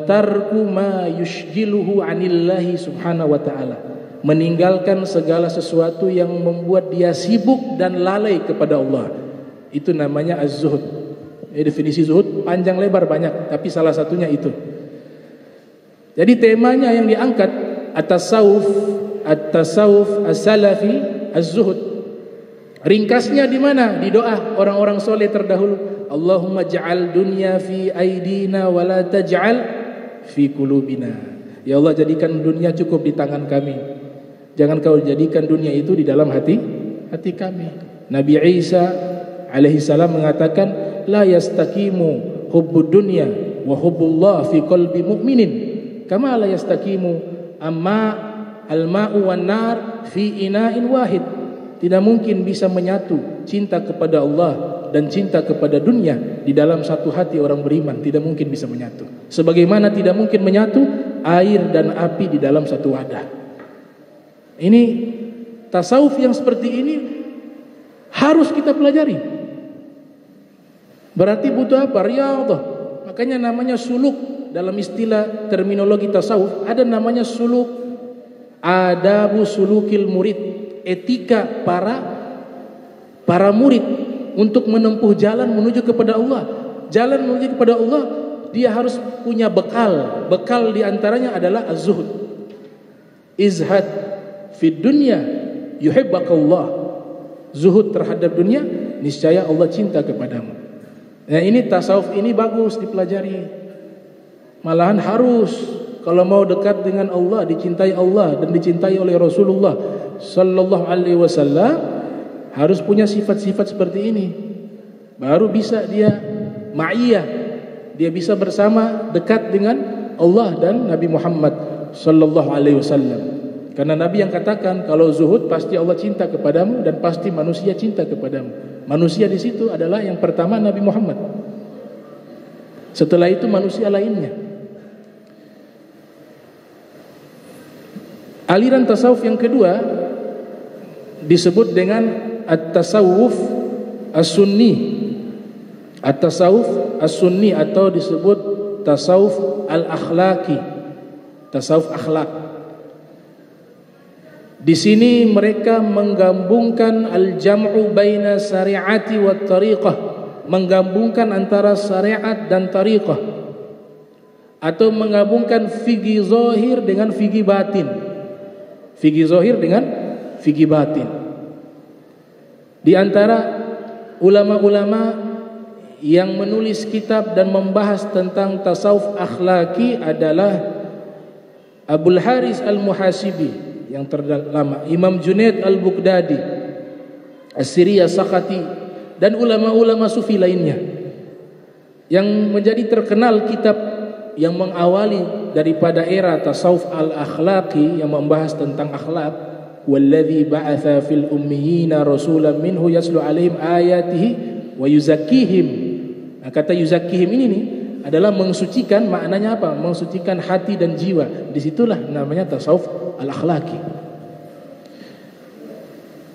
tarku ma yushgiluhu anillahi subhanahu wa ta'ala, meninggalkan segala sesuatu yang membuat dia sibuk dan lalai kepada Allah. Itu namanya az-zuhud. Definisi zuhud panjang lebar banyak, tapi salah satunya itu. Jadi temanya yang diangkat at-tasawuf as-salafi az-zuhud. Ringkasnya di mana? Di doa orang-orang soleh terdahulu. Allahumma ja'al dunya fi aidina wa la taj'al fi qulubina. Ya Allah, jadikan dunia cukup di tangan kami. Jangan kau jadikan dunia itu di dalam hati kami. Nabi Isa alaihi salam mengatakan, la yastaqimu hubbud dunya wa hubbullah fi qalbi mu'minin kama la yastaqimu al-ma'u wan nar fi ina'in wahid. Tidak mungkin bisa menyatu cinta kepada Allah dan cinta kepada dunia di dalam satu hati orang beriman. Tidak mungkin bisa menyatu. Sebagaimana tidak mungkin menyatu air dan api di dalam satu wadah. Ini tasawuf yang seperti ini harus kita pelajari. Berarti butuh apa? Riyadhah. Makanya namanya suluk. Dalam istilah terminologi tasawuf ada namanya suluk. Adabu sulukil murid. Etika para murid untuk menempuh jalan menuju kepada Allah. Jalan menuju kepada Allah, dia harus punya bekal. Bekal diantaranya adalah az-zuhud. Izhad fid dunya yuhibbakallah. Zuhud terhadap dunia, niscaya Allah cinta kepadamu. Nah, ini tasawuf ini bagus dipelajari. Malahan harus kalau mau dekat dengan Allah, dicintai Allah dan dicintai oleh Rasulullah sallallahu alaihi wasallam, harus punya sifat-sifat seperti ini. Baru bisa dia ma'iyah, dia bisa bersama dekat dengan Allah dan Nabi Muhammad sallallahu alaihi wasallam. Karena Nabi yang katakan kalau zuhud pasti Allah cinta kepadamu dan pasti manusia cinta kepadamu. Manusia di situ adalah yang pertama Nabi Muhammad. Setelah itu manusia lainnya. Aliran tasawuf yang kedua disebut dengan at-tasawuf as-sunni. At-tasawuf as-sunni atau disebut tasawuf al-akhlaqi. Tasawuf akhlak. Di sini mereka menggabungkan al-jam'u baina syari'ati wa tariqah, menggabungkan antara syariat dan tariqah, atau menggabungkan fikih zahir dengan fikih batin. Fikih zahir dengan fikih batin. Di antara ulama-ulama yang menulis kitab dan membahas tentang tasawuf akhlaki adalah Abul Haris Al-Muhasibi yang terlama, Imam Junaid Al-Baghdadi, As-Siri As-Sakhati, dan ulama-ulama sufi lainnya. Yang menjadi terkenal kitab yang mengawali daripada era tasawuf al-akhlaqi yang membahas tentang akhlak, walladzi ba'atsa fil ummiyina rasulan minhu yaslu 'alaihim ayatihi wa yuzakkihim. Nah, kata yuzakkihim ini nih adalah mensucikan. Maknanya apa? Mensucikan hati dan jiwa. Disitulah namanya tasawuf al-akhlaqi.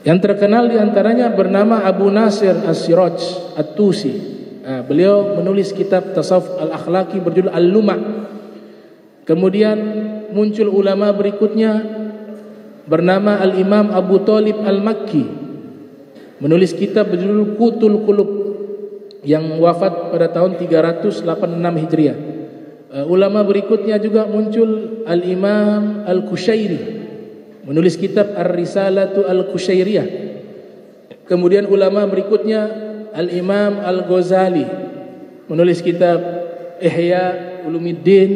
Yang terkenal diantaranya bernama Abu Nasir As-Siraj At-Tusi. Beliau menulis kitab tasawuf al-akhlaqi berjudul Al-Luma'. Kemudian muncul ulama berikutnya bernama Al-Imam Abu Talib Al-Makki, menulis kitab berjudul Qutul Qulub, yang wafat pada tahun 386 Hijriah. Ulama berikutnya juga muncul Al-Imam Al-Kushairi, menulis kitab Ar-Risalatu Al-Kushairiyah. Kemudian ulama berikutnya Al-Imam Al-Ghazali, menulis kitab Ihya Ulumuddin,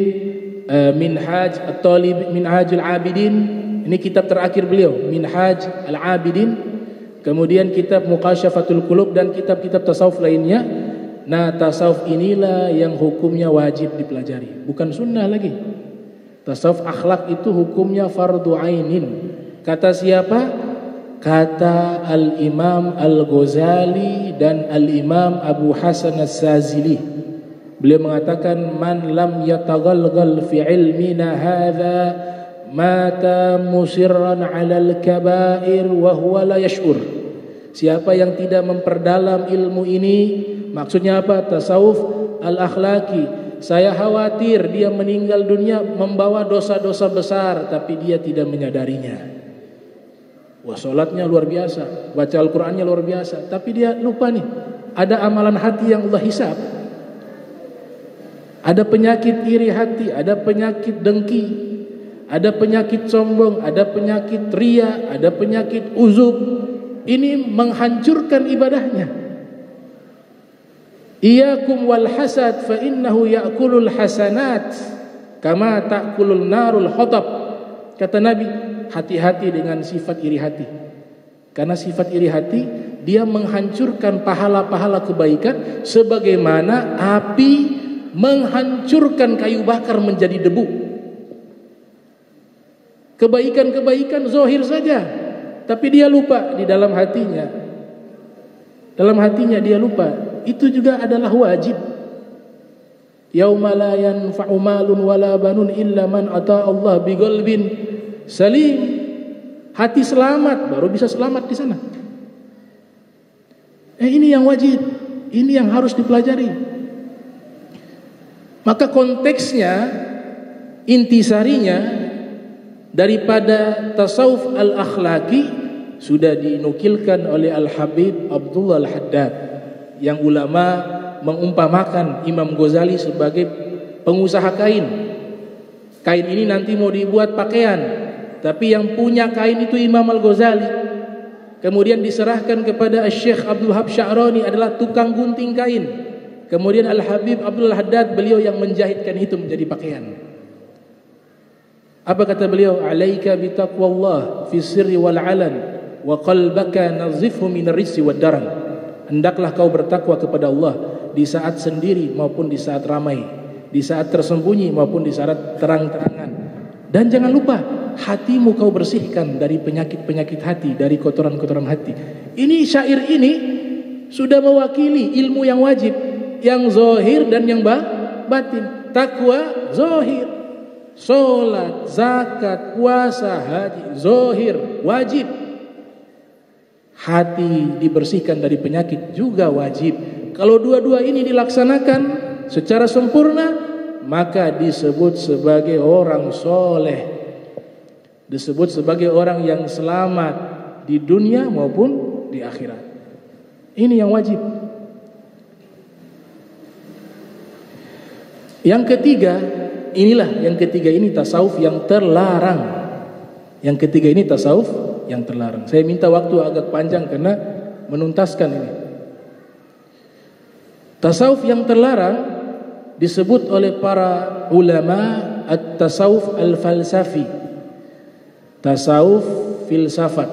Minhaj At-Talib, Minhajul Abidin. Ini kitab terakhir beliau, Minhaj Al-Abidin. Kemudian kitab Muqasyafatul Qulub dan kitab-kitab tasawuf lainnya. Nah, tasawuf inilah yang hukumnya wajib dipelajari, bukan sunnah lagi. Tasawuf akhlak itu hukumnya fardu ainin. Kata siapa? Kata Al-Imam Al-Ghazali dan Al-Imam Abu Hasan As-Sazili. Beliau mengatakan, man lam yataghalghal fi ilmina hadza mata musirran 'alal kaba'ir wa huwa la yash'ur. Siapa yang tidak memperdalam ilmu ini, maksudnya apa? Tasawuf al-akhlaki, saya khawatir dia meninggal dunia membawa dosa-dosa besar tapi dia tidak menyadarinya. Wah, sholatnya luar biasa, baca Al-Qur'annya luar biasa, tapi dia lupa nih, ada amalan hati yang Allah hisab. Ada penyakit iri hati, ada penyakit dengki, ada penyakit sombong, ada penyakit ria, ada penyakit uzub. Ini menghancurkan ibadahnya. Iyyakum wal hasad fa innahu ya'kulul hasanat kama ta'kulun narul hatab. Kata Nabi, hati-hati dengan sifat iri hati. Karena sifat iri hati dia menghancurkan pahala-pahala kebaikan sebagaimana api menghancurkan kayu bakar menjadi debu. Kebaikan-kebaikan zahir saja, tapi dia lupa di dalam hatinya. Dalam hatinya dia lupa. Itu juga adalah wajib. Yauma la yanfa'u malun wala banun illa man ata Allah biqalbin salim. Hati selamat baru bisa selamat di sana. Ini yang wajib, ini yang harus dipelajari. Maka konteksnya, intisarinya daripada tasawuf al-akhlaki sudah dinukilkan oleh Al-Habib Abdullah Al-Haddad, yang ulama mengumpamakan Imam Ghazali sebagai pengusaha kain. Kain ini nanti mau dibuat pakaian, tapi yang punya kain itu Imam Al-Ghazali. Kemudian diserahkan kepada Syekh Abdul Wahab Sya'rani adalah tukang gunting kain. Kemudian Al-Habib Abdul Haddad, beliau yang menjahitkan itu menjadi pakaian. Apa kata beliau? Alaika bitaqwallah fi sirri wal alan wa qalbaka nazifhu minar rijsi wad daran. Hendaklah kau bertakwa kepada Allah di saat sendiri maupun di saat ramai, di saat tersembunyi maupun di saat terang-terangan. Dan jangan lupa, hatimu kau bersihkan dari penyakit-penyakit hati, dari kotoran-kotoran hati. Ini syair ini sudah mewakili ilmu yang wajib, yang zahir dan yang batin. Takwa zahir, salat, zakat, puasa, haji zahir, wajib. Hati dibersihkan dari penyakit juga wajib. Kalau dua-dua ini dilaksanakan secara sempurna, maka disebut sebagai orang soleh, disebut sebagai orang yang selamat di dunia maupun di akhirat. Ini yang wajib. Yang ketiga, yang ketiga ini tasawuf yang terlarang. Yang ketiga ini tasawuf yang terlarang. Saya minta waktu agak panjang karena menuntaskan ini. Tasawuf yang terlarang disebut oleh para ulama at-tasawuf al-falsafi. Tasawuf filsafat.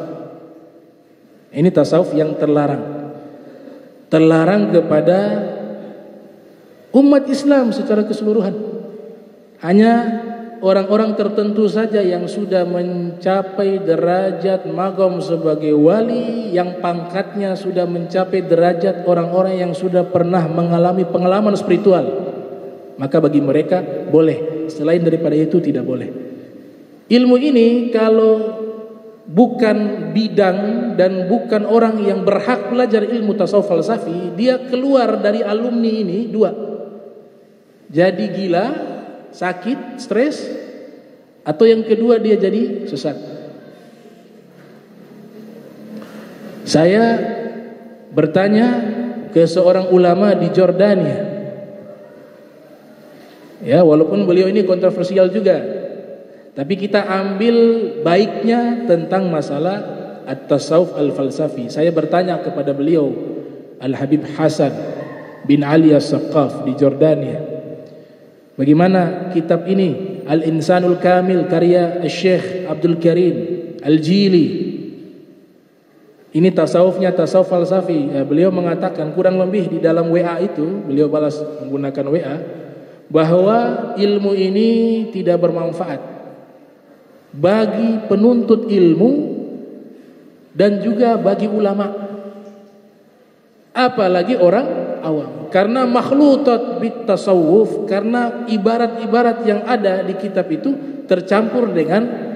Ini tasawuf yang terlarang. Terlarang kepada umat Islam secara keseluruhan. Hanya orang-orang tertentu saja yang sudah mencapai derajat maqam sebagai wali, yang pangkatnya sudah mencapai derajat orang-orang yang sudah pernah mengalami pengalaman spiritual. Maka bagi mereka boleh, selain daripada itu tidak boleh. Ilmu ini kalau bukan bidang dan bukan orang yang berhak belajar ilmu tasawuf falsafi, dia keluar dari alumni ini dua. Jadi gila, sakit, stres, atau yang kedua dia jadi sesat. Saya bertanya ke seorang ulama di Jordania. Ya, walaupun beliau ini kontroversial juga, tapi kita ambil baiknya tentang masalah at-tasawuf al-falsafi. Saya bertanya kepada beliau, Al-Habib Hasan bin Ali As-Saqqaf di Jordania, bagaimana kitab ini Al-Insanul Kamil karya Syekh Abdul Karim Al-Jili. Ini tasawufnya tasawuf falsafi. Beliau mengatakan kurang lebih di dalam WA itu, beliau balas menggunakan WA, bahwa ilmu ini tidak bermanfaat bagi penuntut ilmu dan juga bagi ulama, apalagi orang awam. Karena makhlutat bit tasawuf, karena ibarat-ibarat yang ada di kitab itu tercampur dengan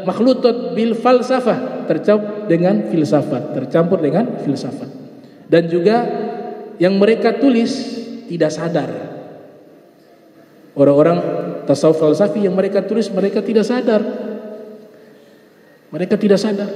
makhlutat bil falsafah, tercampur dengan filsafat, tercampur dengan filsafat. Dan juga yang mereka tulis tidak sadar. Orang-orang tasawuf falsafi yang mereka tulis, mereka tidak sadar. Mereka tidak sadar.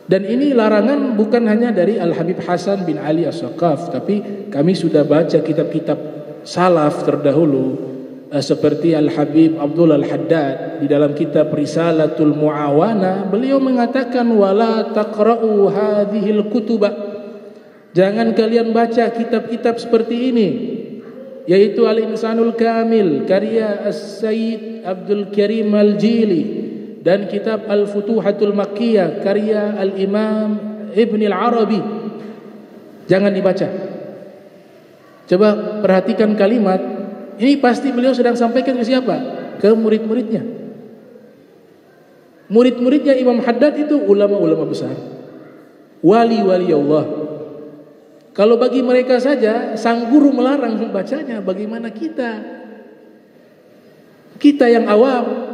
Dan ini larangan bukan hanya dari Al-Habib Hasan bin Ali As-Saqaf, tapi kami sudah baca kitab-kitab salaf terdahulu seperti Al-Habib Abdul Al-Haddad di dalam kitab Risalatul Muawana, beliau mengatakan wala taqra'u hadhil kutuba, jangan kalian baca kitab-kitab seperti ini, yaitu Al-Insanul Kamil karya As-Sayyid Abdul Karim Al-Jili dan kitab Al-Futuhatul Makkiyah karya Al-Imam Ibn Al-Arabi. Jangan dibaca. Coba perhatikan kalimat ini, pasti beliau sedang sampaikan ke siapa? Ke murid-muridnya. Murid-muridnya Imam Haddad itu ulama-ulama besar, wali-wali Allah. Kalau bagi mereka saja sang guru melarang membacanya, bagaimana kita yang awam?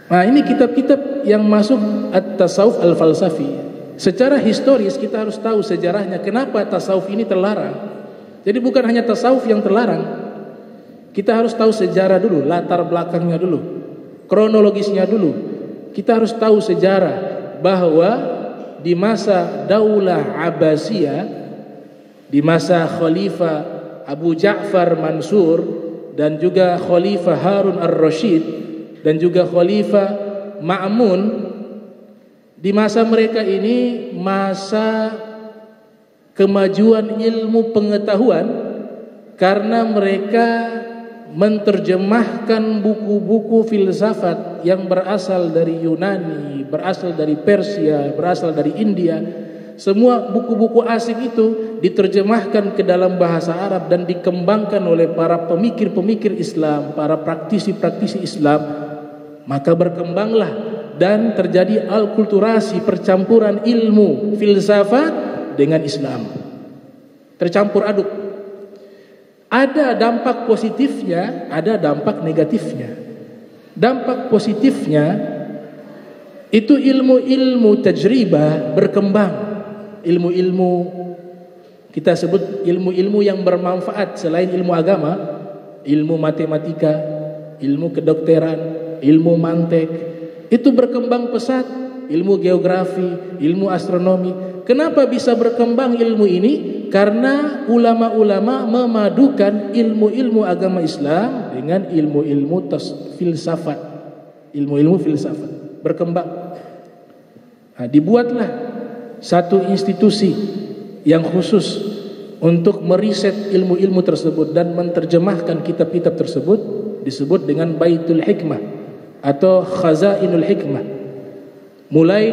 Nah, ini kitab-kitab yang masuk at-tasawuf al-falsafi. Secara historis kita harus tahu sejarahnya kenapa tasawuf ini terlarang. Jadi bukan hanya tasawuf yang terlarang, kita harus tahu sejarah dulu, latar belakangnya dulu, kronologisnya dulu. Kita harus tahu sejarah bahwa di masa Daulah Abbasiyah, di masa Khalifah Abu Ja'far Mansur dan juga Khalifah Harun ar-Rasyid dan juga Khalifah Ma'mun, di masa mereka ini masa kemajuan ilmu pengetahuan, karena mereka menerjemahkan buku-buku filsafat yang berasal dari Yunani, berasal dari Persia, berasal dari India. Semua buku-buku asing itu diterjemahkan ke dalam bahasa Arab dan dikembangkan oleh para pemikir-pemikir Islam, para praktisi-praktisi Islam. Maka berkembanglah dan terjadi alkulturasi, percampuran ilmu filsafat dengan Islam, tercampur aduk. Ada dampak positifnya, ada dampak negatifnya. Dampak positifnya itu ilmu-ilmu tajribah berkembang, ilmu-ilmu kita sebut ilmu-ilmu yang bermanfaat selain ilmu agama, ilmu matematika, ilmu kedokteran, ilmu mantek, itu berkembang pesat. Ilmu geografi, ilmu astronomi. Kenapa bisa berkembang ilmu ini? Karena ulama-ulama memadukan ilmu-ilmu agama Islam dengan ilmu-ilmu filsafat. Ilmu-ilmu filsafat berkembang. Nah, dibuatlah satu institusi yang khusus untuk meriset ilmu-ilmu tersebut dan menerjemahkan kitab-kitab tersebut, disebut dengan Baitul Hikmah atau Khazainul Hikmah. Mulai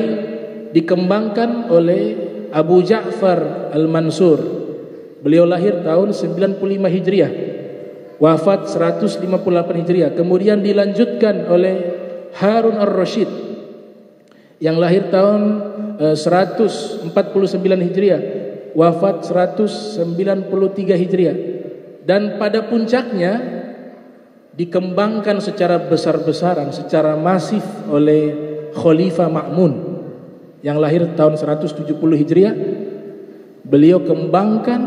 dikembangkan oleh Abu Ja'far Al-Mansur. Beliau lahir tahun 95 Hijriah, wafat 158 Hijriah. Kemudian dilanjutkan oleh Harun ar-Rasyid yang lahir tahun 149 Hijriah, wafat 193 Hijriah. Dan pada puncaknya dikembangkan secara besar-besaran, secara masif oleh Khalifah Ma'mun yang lahir tahun 170 Hijriah. Beliau kembangkan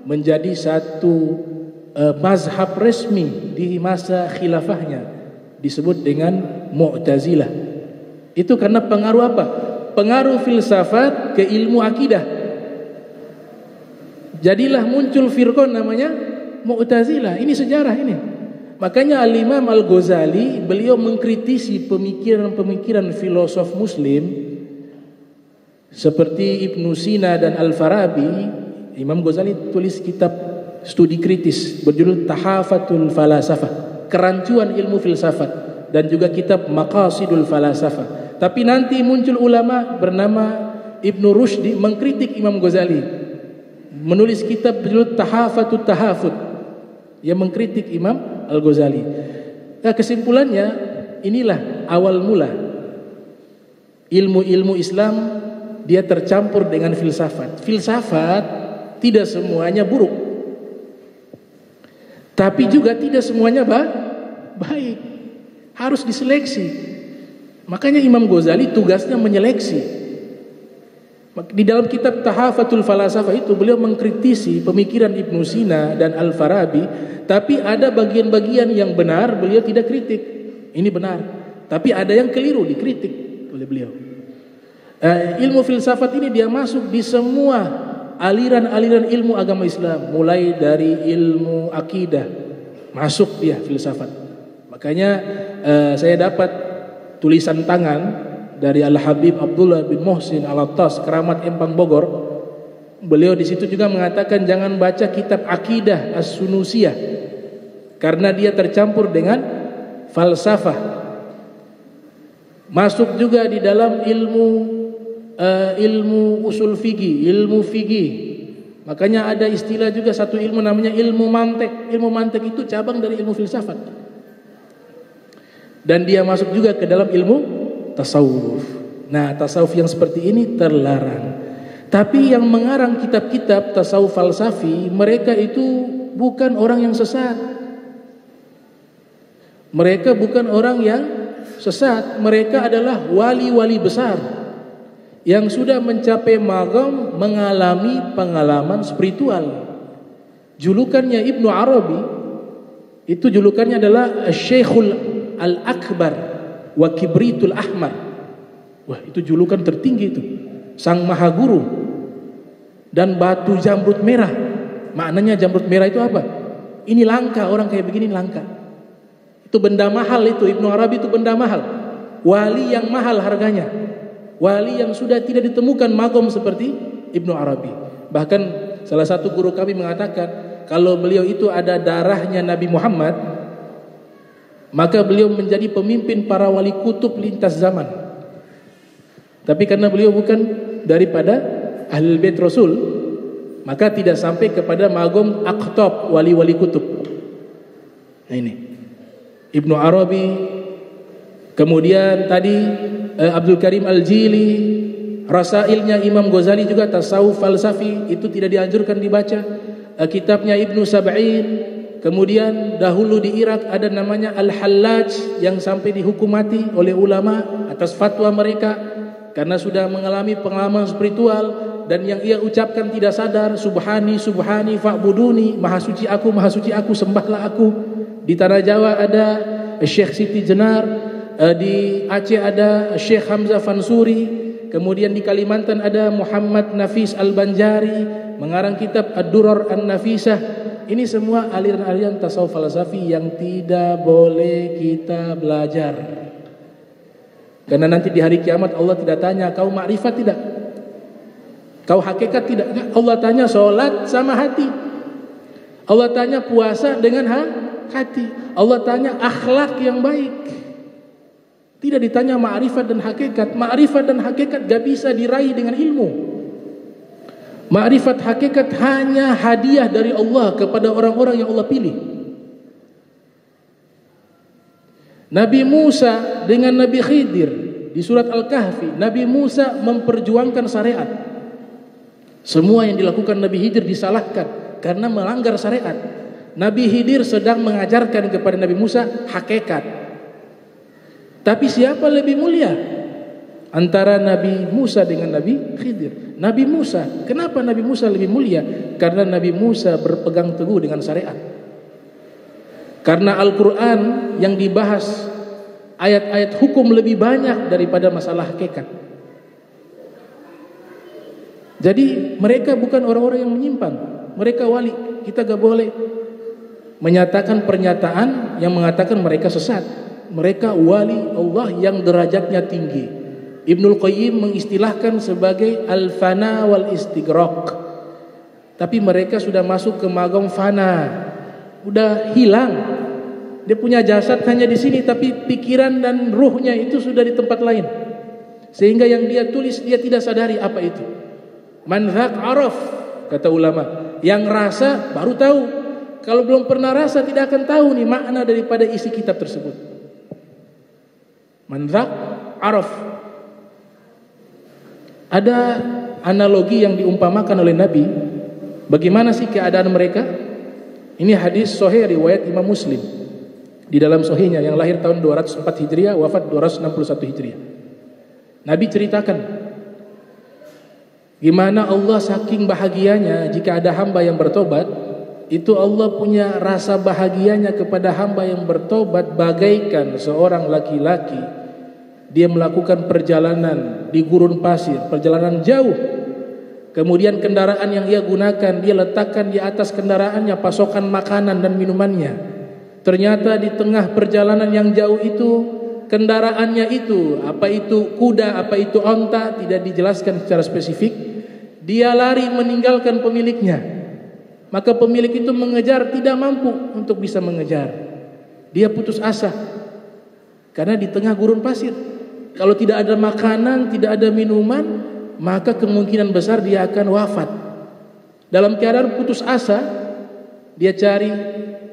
menjadi satu mazhab resmi di masa khilafahnya, disebut dengan Mu'tazilah. Itu karena pengaruh apa? Pengaruh filsafat ke ilmu akidah. Jadilah muncul firqah namanya Mu'tazilah. Ini sejarah ini. Makanya Al-Imam Al-Ghazali beliau mengkritisi pemikiran-pemikiran filosof muslim seperti Ibnu Sina dan Al-Farabi. Imam Ghazali tulis kitab studi kritis berjudul Tahafatul Falasafah, kerancuan ilmu filsafat, dan juga kitab Maqasidul Falasafah. Tapi nanti muncul ulama bernama Ibnu Rushdi mengkritik Imam Ghazali, menulis kitab berjudul Tahafatut Tahafut yang mengkritik Imam Al-Ghazali. Nah, kesimpulannya inilah awal mula ilmu-ilmu Islam, dia tercampur dengan filsafat. Filsafat tidak semuanya buruk, tapi juga tidak semuanya baik. Harus diseleksi. Makanya Imam Ghazali tugasnya menyeleksi. Di dalam kitab Tahafatul Falasafah itu beliau mengkritisi pemikiran Ibnu Sina dan Al-Farabi, tapi ada bagian-bagian yang benar beliau tidak kritik. Ini benar, tapi ada yang keliru dikritik. oleh beliau. Ilmu filsafat ini dia masuk di semua aliran-aliran ilmu agama Islam, mulai dari ilmu akidah masuk dia filsafat. Makanya saya dapat tulisan tangan dari Al-Habib Abdullah bin Muhsin Al-Attas, Keramat Empang Bogor. Beliau di situ juga mengatakan jangan baca kitab akidah As-Sunusiyah karena dia tercampur dengan falsafah. Masuk juga di dalam ilmu usul fikih, ilmu fikih. Makanya ada istilah juga satu ilmu namanya ilmu mantek. Ilmu mantek itu cabang dari ilmu filsafat. Dan dia masuk juga ke dalam ilmu tasawuf. Nah, tasawuf yang seperti ini terlarang. Tapi yang mengarang kitab-kitab tasawuf falsafi, mereka itu bukan orang yang sesat. Mereka bukan orang yang sesat. Mereka adalah wali-wali besar yang sudah mencapai maqam mengalami pengalaman spiritual. Julukannya Ibnu Arabi itu julukannya adalah Syekhul Al-Akbar wa Kibritul Ahmar. Wah, itu julukan tertinggi itu. Sang Maha Guru dan batu jamrut merah. Maknanya jamrut merah itu apa? Ini langka, orang kayak begini langka. Itu benda mahal itu, Ibnu Arabi itu benda mahal. Wali yang mahal harganya. Wali yang sudah tidak ditemukan magom seperti Ibnu Arabi. Bahkan salah satu guru kami mengatakan kalau beliau itu ada darahnya Nabi Muhammad, maka beliau menjadi pemimpin para wali kutub lintas zaman. Tapi karena beliau bukan daripada Ahlul Bait Rasul, maka tidak sampai kepada magom aqtab wali-wali kutub. Nah ini Ibnu Arabi, kemudian tadi Abdul Karim Al-Jili, rasailnya Imam Ghazali juga tasawuf falsafi, itu tidak dianjurkan dibaca. Kitabnya Ibnu Sab'in, kemudian dahulu di Irak ada namanya Al-Hallaj yang sampai dihukum mati oleh ulama atas fatwa mereka karena sudah mengalami pengalaman spiritual, dan yang ia ucapkan tidak sadar, subhani subhani fa'buduni, maha suci aku, sembahlah aku. Di tanah Jawa ada Syekh Siti Jenar, di Aceh ada Syekh Hamzah Fansuri, kemudian di Kalimantan ada Muhammad Nafis Al-Banjari mengarang kitab Ad-Durar An-Nafisah. Ini semua aliran-aliran tasawuf falsafi yang tidak boleh kita belajar. Karena nanti di hari kiamat Allah tidak tanya kau makrifat tidak, kau hakikat tidak. Allah tanya sholat sama hati, Allah tanya puasa dengan hati, Allah tanya akhlak yang baik. Tidak ditanya ma'rifat dan hakikat. Ma'rifat dan hakikat gak bisa diraih dengan ilmu. Ma'rifat hakikat hanya hadiah dari Allah kepada orang-orang yang Allah pilih. Nabi Musa dengan Nabi Khidir di surat Al-Kahfi, Nabi Musa memperjuangkan syariat. Semua yang dilakukan Nabi Khidir disalahkan karena melanggar syariat. Nabi Khidir sedang mengajarkan kepada Nabi Musa hakikat. Tapi siapa lebih mulia antara Nabi Musa dengan Nabi Khidir? Nabi Musa. Kenapa Nabi Musa lebih mulia? Karena Nabi Musa berpegang teguh dengan syariat. Karena Al-Quran yang dibahas ayat-ayat hukum lebih banyak daripada masalah hakikat. Jadi mereka bukan orang-orang yang menyimpang, mereka wali. Kita gak boleh menyatakan pernyataan yang mengatakan mereka sesat. Mereka wali Allah yang derajatnya tinggi. Ibnul Qayyim mengistilahkan sebagai al-fana wal istighraq. Tapi mereka sudah masuk ke magam fana, udah hilang. Dia punya jasad hanya di sini, tapi pikiran dan ruhnya itu sudah di tempat lain. Sehingga yang dia tulis dia tidak sadari apa itu. Man dzaq araf, kata ulama. Yang rasa baru tahu. Kalau belum pernah rasa tidak akan tahu nih makna daripada isi kitab tersebut. Man dzaq araf. Ada analogi yang diumpamakan oleh Nabi. Bagaimana sih keadaan mereka? Ini hadis sahih riwayat Imam Muslim. Di dalam sahihnya yang lahir tahun 204 Hijriah, wafat 261 Hijriah. Nabi ceritakan gimana Allah saking bahagianya jika ada hamba yang bertobat. Itu Allah punya rasa bahagianya kepada hamba yang bertobat bagaikan seorang laki-laki Dia melakukan perjalanan di gurun pasir, perjalanan jauh. Kemudian kendaraan yang ia gunakan, dia letakkan di atas kendaraannya pasokan makanan dan minumannya. Ternyata di tengah perjalanan yang jauh itu, kendaraannya itu, apa itu kuda, apa itu onta, tidak dijelaskan secara spesifik. Dia lari meninggalkan pemiliknya. Maka pemilik itu mengejar, tidak mampu untuk bisa mengejar. Dia putus asa. Karena di tengah gurun pasir, kalau tidak ada makanan, tidak ada minuman, maka kemungkinan besar dia akan wafat. Dalam keadaan putus asa, dia cari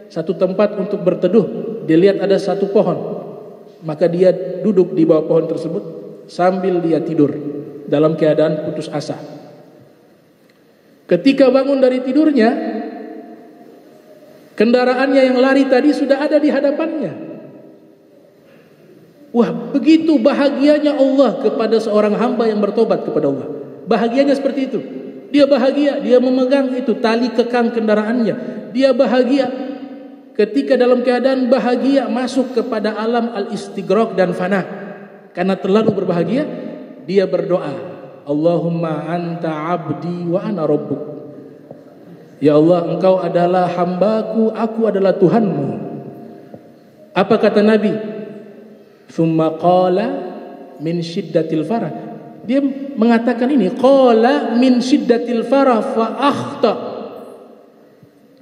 satu tempat untuk berteduh. Dia lihat ada satu pohon, maka dia duduk di bawah pohon tersebut sambil dia tidur dalam keadaan putus asa. Ketika bangun dari tidurnya, kendaraannya yang lari tadi sudah ada di hadapannya. Wah, begitu bahagianya Allah kepada seorang hamba yang bertobat kepada Allah. Bahagianya seperti itu. Dia bahagia, dia memegang itu tali kekang kendaraannya. Dia bahagia ketika dalam keadaan bahagia masuk kepada alam al-istighraq dan fana. Karena terlalu berbahagia, dia berdoa, Allahumma anta abdi wa ana rabbuk. Ya Allah, engkau adalah hambaku, aku adalah Tuhanmu. Apa kata Nabi? Thumma qala min syiddatil farah. Dia mengatakan ini, qala min syiddatil farah fa akhta.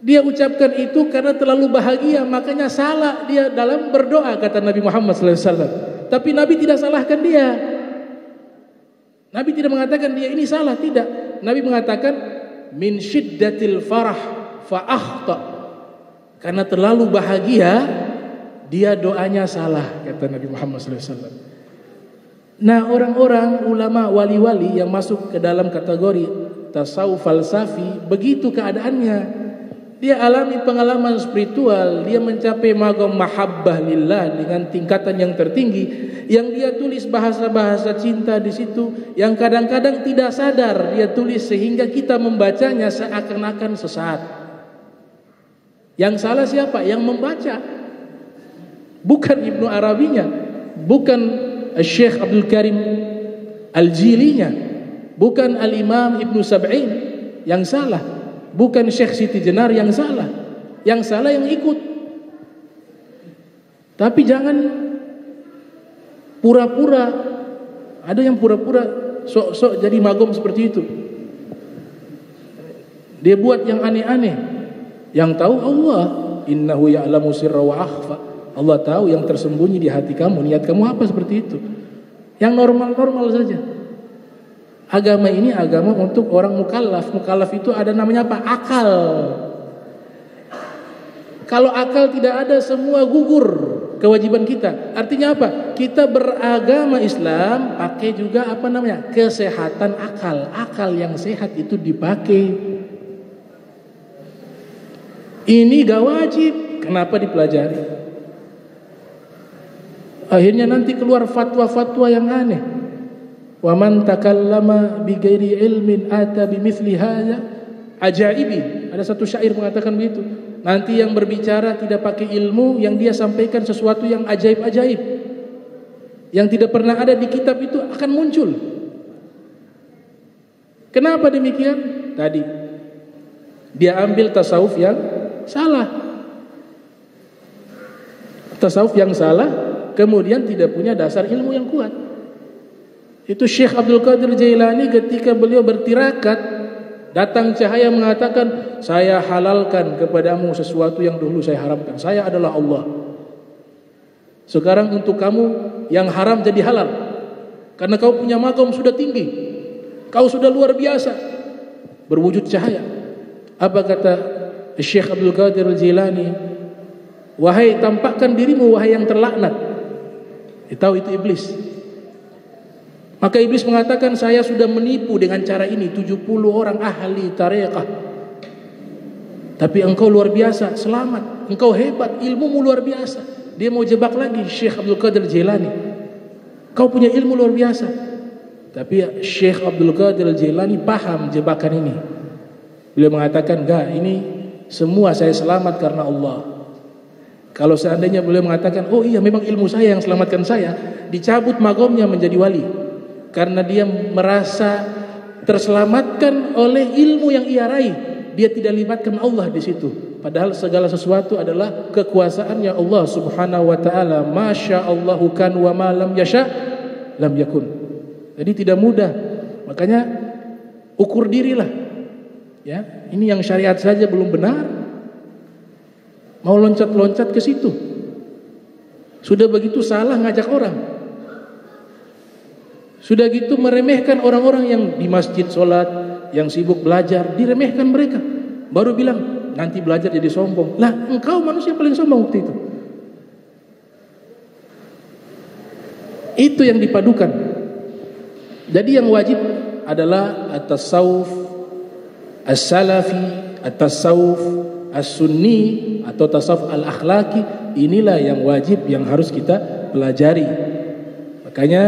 Dia ucapkan itu karena terlalu bahagia, makanya salah dia dalam berdoa, kata Nabi Muhammad SAW. Tapi Nabi tidak salahkan dia. Nabi tidak mengatakan dia ini salah, tidak. Nabi mengatakan min syiddatil farah fa akhta. Karena terlalu bahagia, dia doanya salah, kata Nabi Muhammad SAW. Nah, orang-orang ulama wali-wali yang masuk ke dalam kategori tasawuf falsafi, begitu keadaannya. Dia alami pengalaman spiritual, dia mencapai maqam mahabbah lillah dengan tingkatan yang tertinggi, yang dia tulis bahasa-bahasa cinta di situ, yang kadang-kadang tidak sadar dia tulis sehingga kita membacanya seakan-akan sesat. Yang salah siapa? Yang membaca. Bukan Ibnu Arabinya, bukan Syekh Abdul Karim Al-Jilinya, bukan Al-Imam Ibnu Sab'in yang salah, bukan Syekh Siti Jenar yang salah. Yang salah yang ikut. Tapi jangan pura-pura. Ada yang pura-pura sok-sok jadi magom seperti itu. Dia buat yang aneh-aneh. Yang tahu Allah, innahu ya'lamu sirra wa akhfa. Allah tahu yang tersembunyi di hati kamu, niat kamu apa seperti itu. Yang normal-normal saja. Agama ini agama untuk orang mukallaf. Mukallaf itu ada namanya apa? Akal. Kalau akal tidak ada, semua gugur kewajiban kita. Artinya apa? Kita beragama Islam pakai juga apa namanya? Kesehatan akal. Akal yang sehat itu dipakai. Ini gak wajib. Kenapa dipelajari? Akhirnya nanti keluar fatwa-fatwa yang aneh. Wa man takallama bi ghairi ilmin ata bimithli hadza ajaibi. Ada satu syair mengatakan begitu. Nanti yang berbicara tidak pakai ilmu, yang dia sampaikan sesuatu yang ajaib-ajaib, yang tidak pernah ada di kitab itu akan muncul. Kenapa demikian? Tadi dia ambil tasawuf yang salah. Tasawuf yang salah, kemudian tidak punya dasar ilmu yang kuat. Itu Syekh Abdul Qadir Jailani ketika beliau bertirakat, datang cahaya mengatakan, saya halalkan kepadamu sesuatu yang dulu saya haramkan. Saya adalah Allah. Sekarang untuk kamu yang haram jadi halal. Karena kau punya maqam sudah tinggi. Kau sudah luar biasa. Berwujud cahaya. Apa kata Syekh Abdul Qadir Jailani? Wahai, tampakkan dirimu wahai yang terlaknat. Tahu itu iblis. Maka iblis mengatakan, saya sudah menipu dengan cara ini 70 orang ahli tariqah. Tapi engkau luar biasa, selamat. Engkau hebat, ilmumu luar biasa. Dia mau jebak lagi Syekh Abdul Qadir Jailani. Kau punya ilmu luar biasa. Tapi Syekh Abdul Qadir Jailani paham jebakan ini. Beliau mengatakan, enggak, ini semua saya selamat karena Allah. Kalau seandainya beliau mengatakan, oh iya memang ilmu saya yang selamatkan saya, dicabut magomnya menjadi wali. Karena dia merasa terselamatkan oleh ilmu yang ia raih. Dia tidak libatkan Allah di situ. Padahal segala sesuatu adalah kekuasaannya Allah Subhanahu wa taala. Masya Allahu kan wa ma lam yasha lam yakun. Jadi tidak mudah. Makanya ukur dirilah. Ya, ini yang syariat saja belum benar. Mau loncat-loncat ke situ. Sudah begitu salah ngajak orang. Sudah gitu meremehkan orang-orang yang di masjid sholat, yang sibuk belajar, diremehkan mereka. Baru bilang, nanti belajar jadi sombong. Lah, engkau manusia paling sombong waktu itu. Itu yang dipadukan. Jadi yang wajib adalah at-tasawuf as-salafi, at-tasawuf as-sunni atau tasawuf al-akhlaki. Inilah yang wajib yang harus kita pelajari. Makanya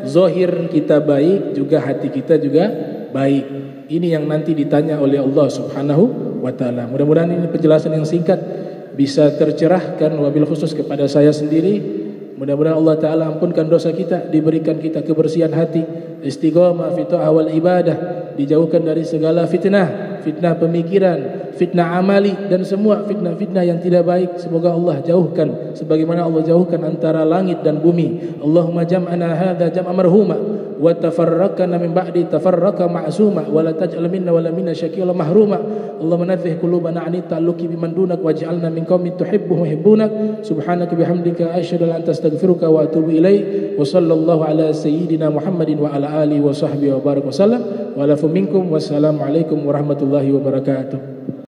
zahir kita baik, juga hati kita juga baik. Ini yang nanti ditanya oleh Allah Subhanahu wa taala. Mudah-mudahan ini penjelasan yang singkat bisa tercerahkan, wabil khusus kepada saya sendiri. Mudah-mudahan Allah taala ampunkan dosa kita, diberikan kita kebersihan hati, istiqamah fi ta'ah wal ibadah, dijauhkan dari segala fitnah, fitnah pemikiran, fitnah amali, dan semua fitnah-fitnah yang tidak baik. Semoga Allah jauhkan sebagaimana Allah jauhkan antara langit dan bumi. Allahumma jam'ana hadza jam'a marhuma wa tafarraqna min ba'di tafarraqa ma'suma wa la taj'al minna wa la minna syaqiyyan mahruma. Allahumma nadhih qulubana 'ani ta'alluqi biman dunak waj'alna min qaumin tuhibbuhum yuhibbunak. Subhanaka bihamdika asyhadu an la ilaha illa anta astaghfiruka wa atubu ilaik. Wa sallallahu ala sayyidina Muhammadin wa ala alihi wa sahbihi wa baraka wasallam. Wa lafu minkum wassalamu alaikum warahmatullahi wabarakatuh.